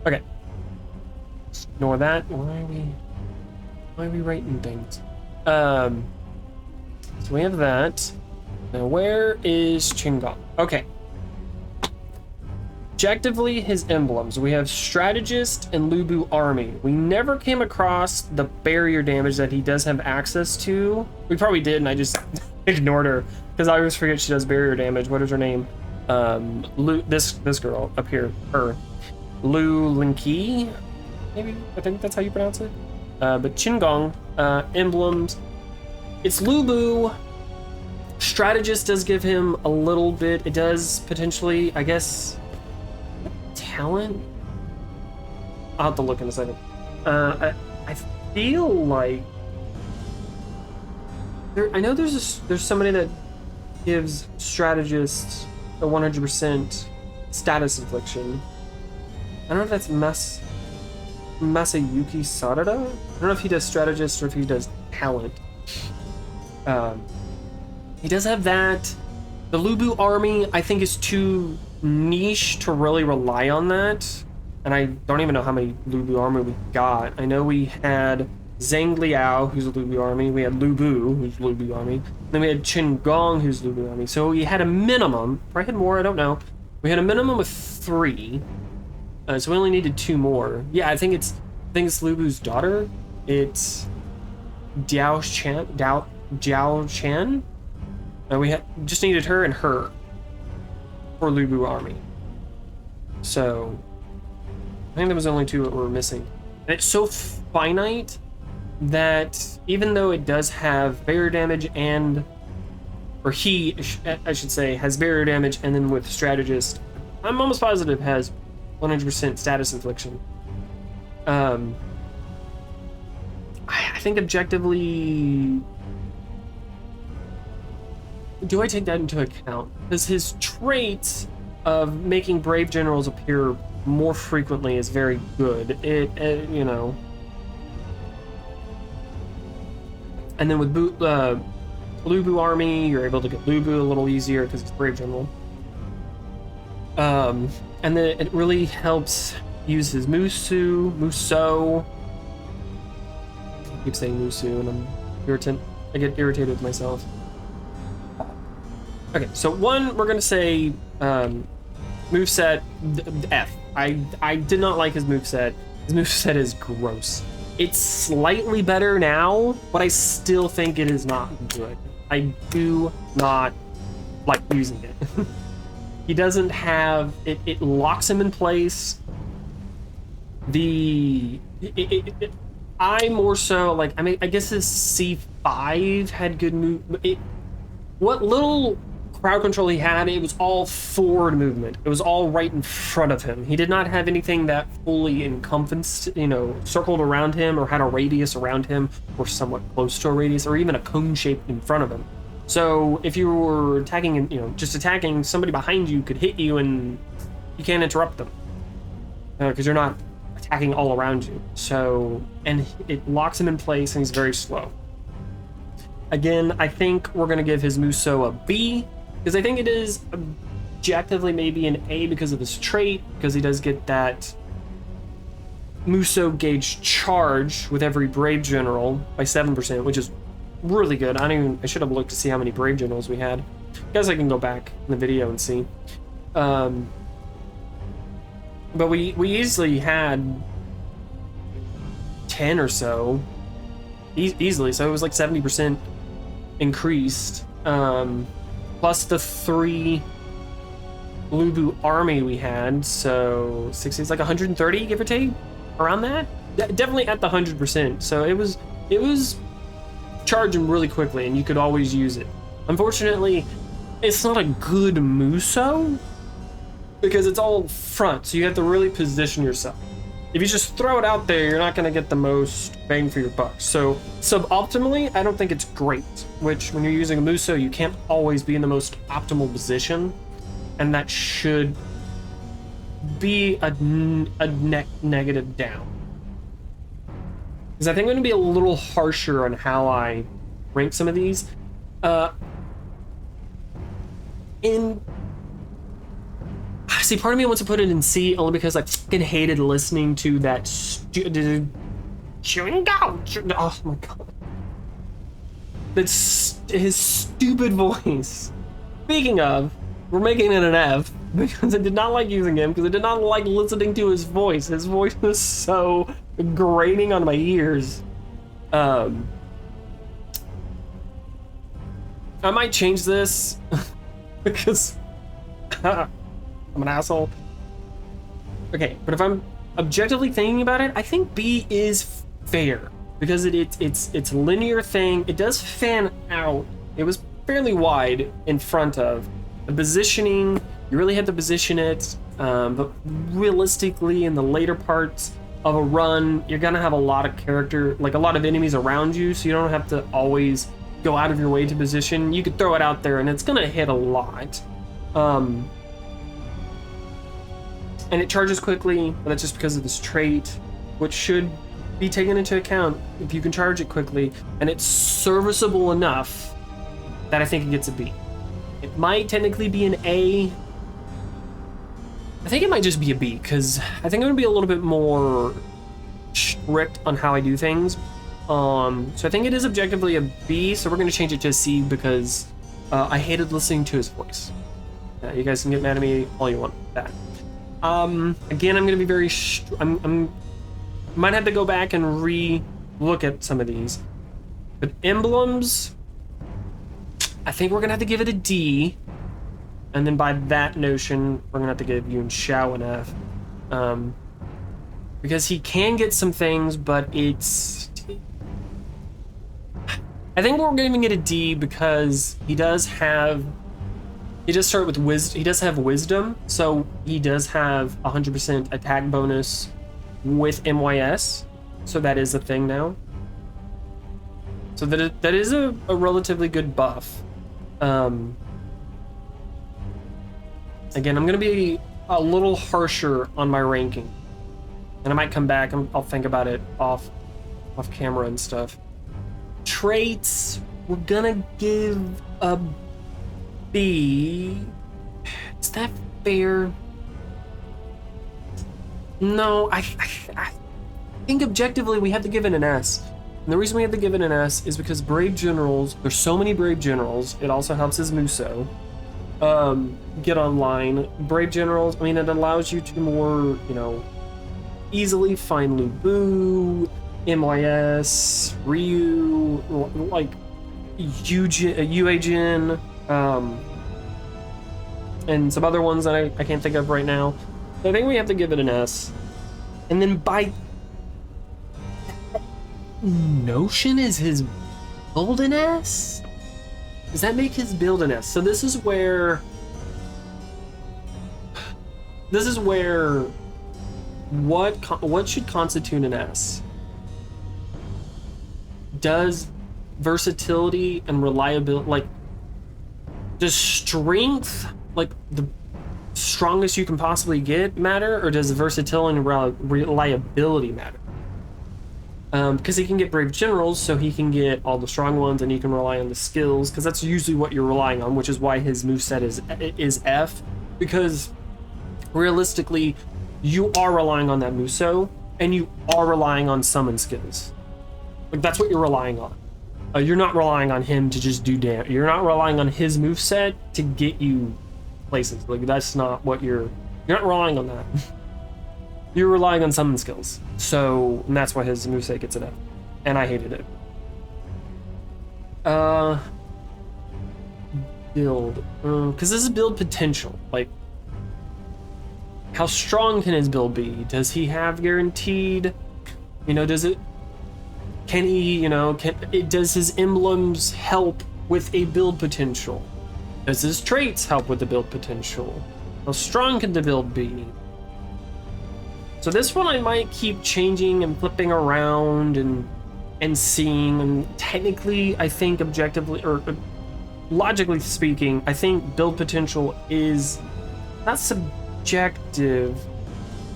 Okay. Just ignore that. Why are we writing things? So we have that. Now where is Chingon? Okay. Objectively, his emblems. We have Strategist and Lubu Army. We never came across the barrier damage that he does have access to. We probably did, and I just ignored her because I always forget she does barrier damage. What is her name? This girl up here. Her. Lu Linki? Maybe? I think that's how you pronounce it. But Chingon, emblems. It's Lubu. Strategist does give him a little bit. It does potentially, I guess, talent? I'll have to look in a second. I feel like I know there's somebody that gives strategists a 100% status infliction. I don't know if that's Masayuki Sarada? I don't know if he does strategist or if he does talent. He does have that. The Lubu Army, I think, is too niche to really rely on that. And I don't even know how many Lubu Army we got. I know we had Zhang Liao, who's a Lubu Army. We had Lubu, who's Lubu Army. Then we had Qin Gong, who's Lubu Army. So we had a minimum. Probably had more, I don't know. We had a minimum of 3. So we only needed 2 more. Yeah, I think it's Lubu's daughter. It's Jiao Chan. We just needed her and her for Lubu Army. So I think there was only 2 that were missing. And it's so finite that even though it does have barrier damage or he, I should say, has barrier damage, and then with strategist, I'm almost positive has 100% status infliction. I think objectively, do I take that into account? Because his traits of making brave generals appear more frequently is very good. You know. And then with Lubu Army, you're able to get Lubu a little easier because it's brave general. And then it really helps use his Musou. I keep saying Musou, and I get irritated with myself. Okay, so 1, we're gonna say moveset F. I did not like his moveset. His moveset is gross. It's slightly better now, but I still think it is not good. I do not like using it. He doesn't have it. It locks him in place. I more so like. I mean, I guess his C5 had good move. What little crowd control he had, it was all forward movement. It was all right in front of him. He did not have anything that fully encompassed, circled around him or had a radius around him or somewhat close to a radius or even a cone shape in front of him. So if you were attacking and, just attacking, somebody behind you could hit you and you can't interrupt them because you're not attacking all around you. So, and it locks him in place and he's very slow. Again, I think we're going to give his Musou a B because I think it is objectively maybe an A because of his trait, because he does get that Musou gauge charge with every Brave General by 7%, which is really good. I should have looked to see how many Brave Generals we had. Guess I can go back in the video and see. But we easily had 10 or so. Easily, so it was like 70% increased. Plus the 3 Lubu army we had, so 60, it's like 130, give or take, around that. Definitely at the 100%. So it was charging really quickly, and you could always use it. Unfortunately, it's not a good Musou because it's all front, so you have to really position yourself. If you just throw it out there, you're not going to get the most bang for your buck. So suboptimally, I don't think it's great, which when you're using a Musou, you can't always be in the most optimal position, and that should be a negative down. Because I think I'm going to be a little harsher on how I rank some of these. See, part of me wants to put it in C only because I fucking hated listening to that chewing gum. Oh my god. That's his stupid voice. Speaking of, we're making it an F because I did not like using him, because I did not like listening to his voice. His voice was so grating on my ears. I might change this because I'm an asshole. Okay, but if I'm objectively thinking about it, I think B is fair because it's a linear thing. It does fan out. It was fairly wide in front of the positioning. You really had to position it, but realistically, in the later parts of a run, you're gonna have a lot of character, like a lot of enemies around you, so you don't have to always go out of your way to position. You could throw it out there, and it's gonna hit a lot. And it charges quickly, but that's just because of this trait, which should be taken into account if you can charge it quickly, and it's serviceable enough that I think it gets a B. It might technically be an A. I think it might just be a B, because I think I'm going to be a little bit more strict on how I do things. So I think it is objectively a B, so we're going to change it to a C because I hated listening to his voice. You guys can get mad at me all you want with that. Again, I'm going to be very... might have to go back and re-look at some of these. But emblems, I think we're going to have to give it a D. And then by that notion, we're going to have to give Yun Xiao an F. Because he can get some things, but it's... I think we're giving it a D because he does have... He does start with wisdom. He does have wisdom, so he does have 100% attack bonus with MYS. So that is a thing now. So that is a relatively good buff. Again, I'm gonna be a little harsher on my ranking, and I might come back and I'll think about it off camera and stuff. Traits, we're gonna give a B. Is that fair? No, I think objectively we have to give it an S. And the reason we have to give it an S is because Brave Generals, there's so many Brave Generals, it also helps his Musou get online. Brave Generals, I mean, it allows you to more, easily find Lubu, MYS, Ryu, like Uajin, and some other ones that I can't think of right now. So I think we have to give it an S. And then by notion is his build an S? Does that make his build an S? So this is where what should constitute an S? Does versatility and reliability, like, does strength, like the strongest you can possibly get, matter, or does versatility and reliability matter? Because he can get Brave Generals, so he can get all the strong ones, and he can rely on the skills, because that's usually what you're relying on, which is why his moveset is F. because realistically, you are relying on that Musou, and you are relying on summon skills. Like, that's what you're relying on. You're not relying on him to just do damage. You're not relying on his moveset to get you places. Like, that's not what you're not relying on that. You're relying on summon skills. So, and that's why his moveset gets it up. And I hated it. Build. Because this is build potential. Like, how strong can his build be? Does he have guaranteed? You know, does it... Can he, you know, does his emblems help with a build potential? Does his traits help with the build potential? How strong can the build be? So this one I might keep changing and flipping around and seeing. And technically, I think objectively, or logically speaking, I think build potential is not subjective,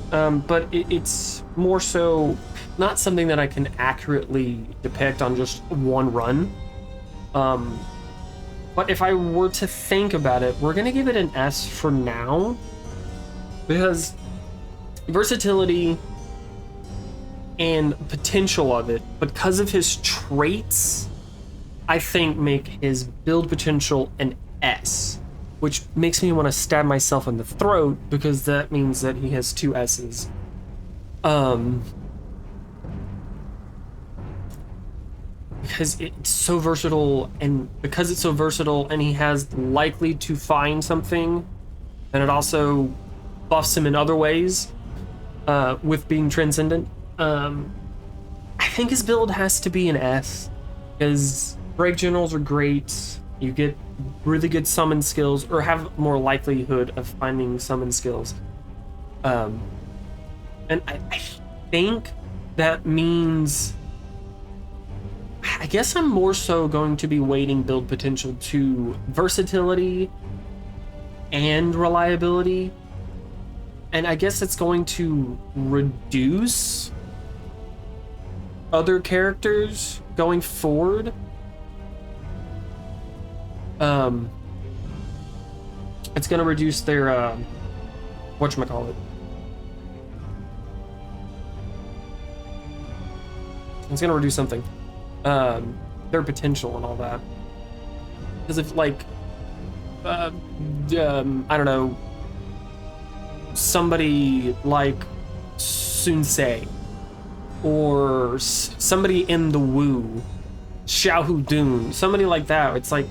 but it's more so not something that I can accurately depict on just one run. But if I were to think about it, we're gonna give it an S for now, because versatility and potential of it, because of his traits, I think make his build potential an S, which makes me want to stab myself in the throat, because that means that he has 2 S's. Because it's so versatile, and because it's so versatile and he has likely to find something, and it also buffs him in other ways, with being transcendent, I think his build has to be an S, because break generals are great. You get really good summon skills, or have more likelihood of finding summon skills. And I think that means, I guess I'm more so going to be weighting build potential to versatility and reliability. And I guess it's going to reduce other characters going forward. It's going to reduce their, whatchamacallit. It's going to reduce something. Their potential and all that. Because if, like, I don't know, somebody like Sunsei, or somebody in the Wu, Xiao Dun, somebody like that, it's like,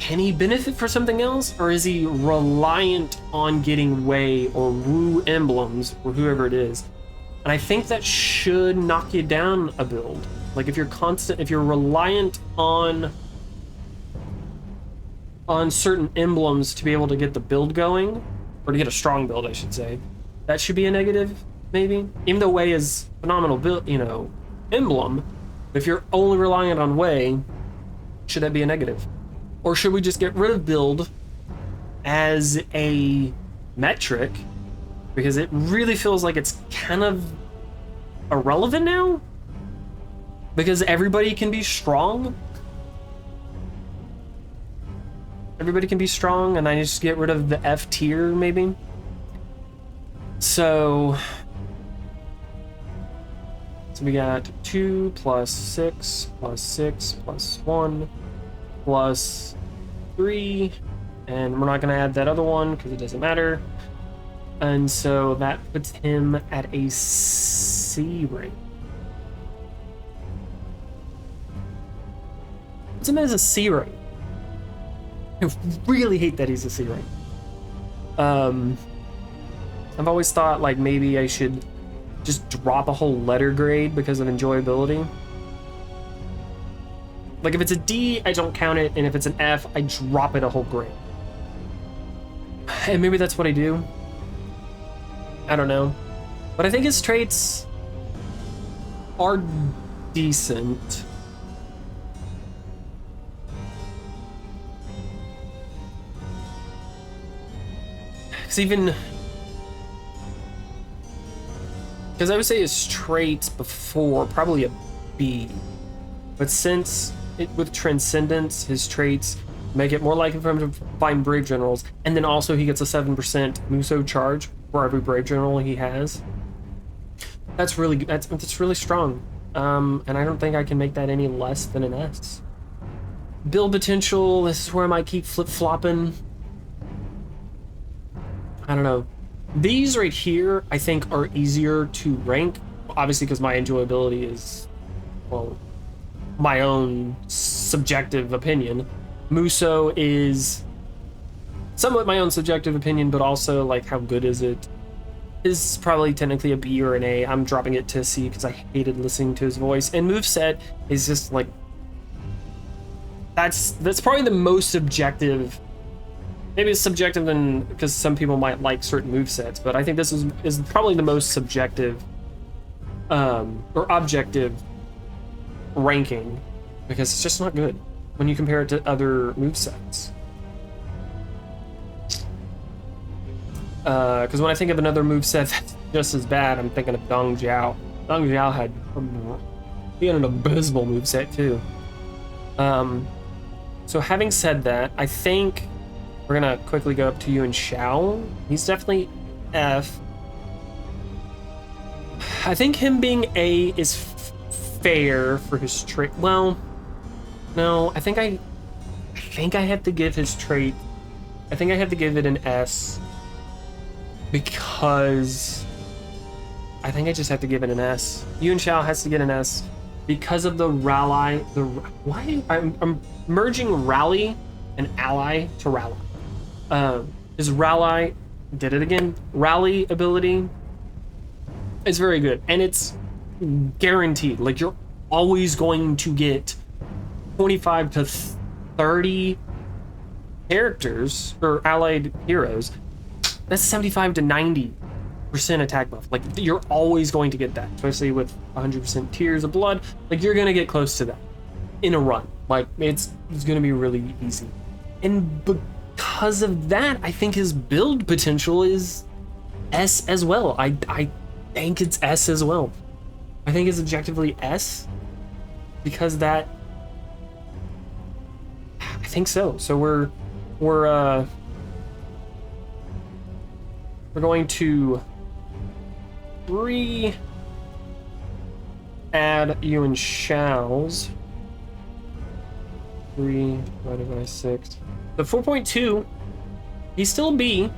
can he benefit for something else, or is he reliant on getting Wei or Wu emblems, or whoever it is? And I think that should knock you down a build. Like, if you're reliant on certain emblems to be able to get the build going, or to get a strong build, I should say, that should be a negative, maybe. Even though Wei is phenomenal build, you know, emblem, if you're only reliant on Wei, should that be a negative? Or should we just get rid of build as a metric, because it really feels like it's kind of irrelevant now? Because everybody can be strong. Everybody can be strong, and I just get rid of the F tier, maybe. So we got 2 plus 6 plus 6 plus 1 plus 3, and we're not going to add that other one because it doesn't matter. And so that puts him at a C rank. Puts him as a C rank. I really hate that he's a C rank. I've always thought, like, maybe I should just drop a whole letter grade because of enjoyability. Like, if it's a D, I don't count it, and if it's an F, I drop it a whole grade. And maybe that's what I do. I don't know. But I think his traits are decent. Because I would say his traits before, probably a B. But since with Transcendence, his traits make it more likely for him to find Brave Generals, and then also he gets a 7% Musou charge for every Brave General he has. That's really that's really strong, and I don't think I can make that any less than an S. Build potential, this is where I might keep flip-flopping. I don't know. These right here, I think, are easier to rank, obviously because my enjoyability is, well, my own subjective opinion. Musou is somewhat my own subjective opinion, but also, like, how good is it? Is probably technically a B or an A. I'm dropping it to C because I hated listening to his voice. And moveset is just, like, that's probably the most subjective. Maybe it's subjective than because some people might like certain movesets, but I think this is probably the most subjective or objective ranking because it's just not good when you compare it to other movesets. Because when I think of another moveset that's just as bad, I'm thinking of Dong Jiao. Dong Jiao had an abysmal moveset too. So having said that, I think we're gonna quickly go up to Yuan Shao. He's definitely F. I think him being A is fair for his trait. Well, no, I think I have to give his trait. I think I have to give it an S because I think I just have to give it an S. Yuan Shao has to get an S because of the rally. Why I'm merging rally and ally to rally. His rally, did it again. Rally ability is very good, and it's guaranteed. Like you're always going to get 25 to 30 characters or allied heroes. That's 75 to 90% attack buff. Like you're always going to get that, especially with 100% tears of blood. Like you're gonna get close to that in a run. Like it's gonna be really easy. And because of that, I think his build potential is S as well. I think it's S as well. I think it's objectively S because that. I think so. So we're going to add Yuan Shao's 3 divided by 6. The 4.2, he's still B.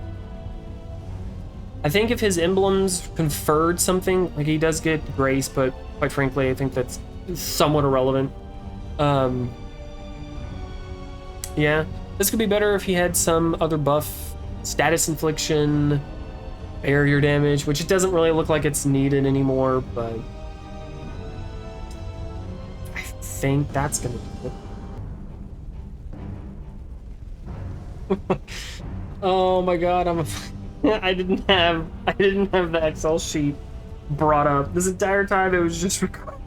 I think if his emblems conferred something, like he does get grace, but quite frankly, I think that's somewhat irrelevant. Yeah, this could be better if he had some other buff, status infliction, barrier damage, which it doesn't really look like it's needed anymore, but I think that's gonna do it. Oh my god, I didn't have the Excel sheet brought up this entire time. It was just recording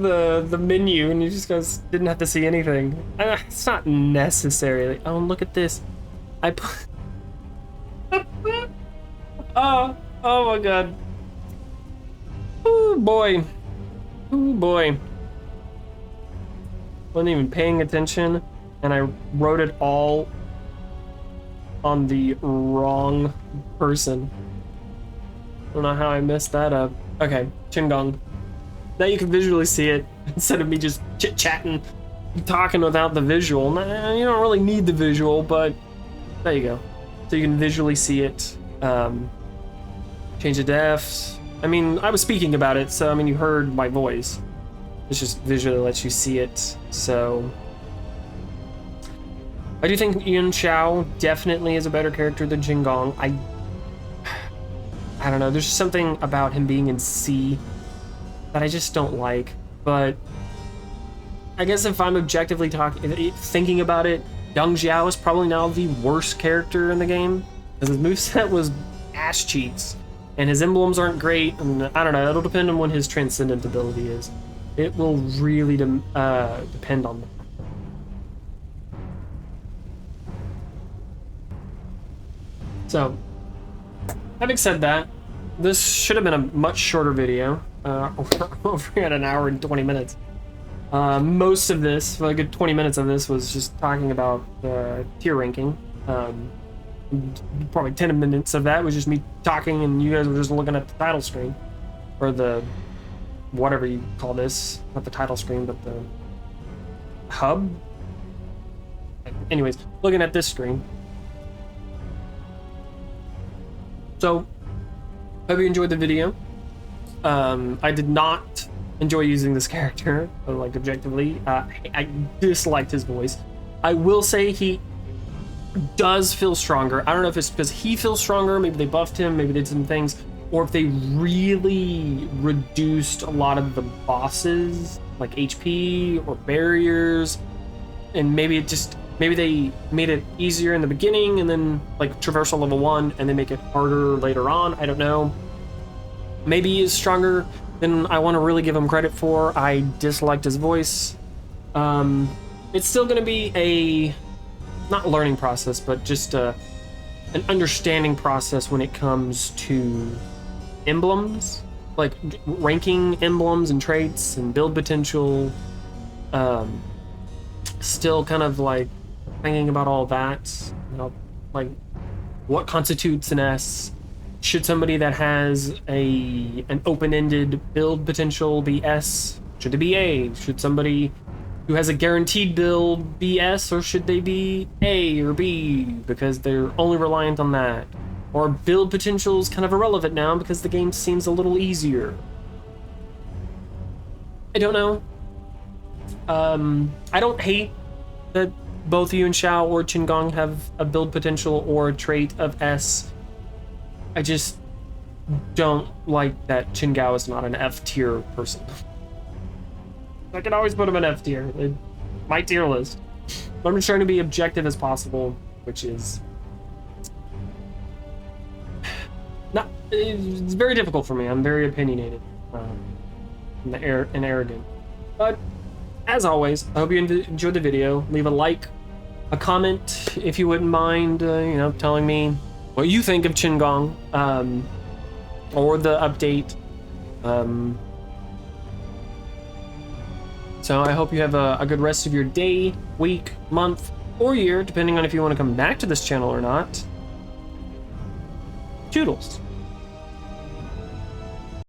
the menu, and you just guys didn't have to see anything. It's not necessarily. Oh, look at this. I put. Oh my god. Oh boy. Oh boy. Wasn't even paying attention, and I wrote it all on the wrong person. I don't know how I messed that up. Okay, Qingdong. Now you can visually see it instead of me just chit-chatting, talking without the visual. Nah, you don't really need the visual, but there you go. So you can visually see it. Change the defs. I mean, I was speaking about it, so I mean, you heard my voice. It's just visually lets you see it. So I do think Yuan Shao definitely is a better character than Qingdong. I don't know. There's something about him being in C that I just don't like. But I guess if I'm objectively thinking about it, Dong Jiao is probably now the worst character in the game because his moveset was ass cheeks, and his emblems aren't great. And I don't know. It'll depend on when his transcendent ability is. It will really depend on that. So, having said that, this should have been a much shorter video. We're at an hour and 20 minutes. Most of this, for a good 20 minutes of this, was just talking about tier ranking. Probably 10 minutes of that was just me talking, and you guys were just looking at the title screen, or the whatever you call this, not the title screen, but the hub. Anyways, looking at this screen. So, hope you enjoyed the video. I did not enjoy using this character, like objectively. I disliked his voice. I will say he does feel stronger. I don't know if it's because he feels stronger, maybe they buffed him, maybe they did some things, or if they really reduced a lot of the bosses, like HP or barriers, and maybe they made it easier in the beginning and then like traversal level 1 and then make it harder later on. I don't know. Maybe he is stronger than I want to really give him credit for. I disliked his voice. It's still going to be a not learning process, but just an understanding process when it comes to emblems, like ranking emblems and traits and build potential. Still kind of like thinking about all that, you know, like what constitutes an S. Should somebody that has an open-ended build potential be S? Should it be A? Should somebody who has a guaranteed build be S, or should they be A or B because they're only reliant on that? Or build potential is kind of irrelevant now because the game seems a little easier. I don't know. I don't hate that both you and Xiao or Qingong have a build potential or a trait of S. I just don't like that Qingao is not an F tier person. I can always put him in F tier. My tier list. But I'm just trying to be objective as possible, which is not. It's very difficult for me. I'm very opinionated and arrogant. But as always, I hope you enjoyed the video. Leave a like, a comment if you wouldn't mind. You know, telling me what you think of Qingong, or the update. So I hope you have a good rest of your day, week, month, or year, depending on if you want to come back to this channel or not. Toodles.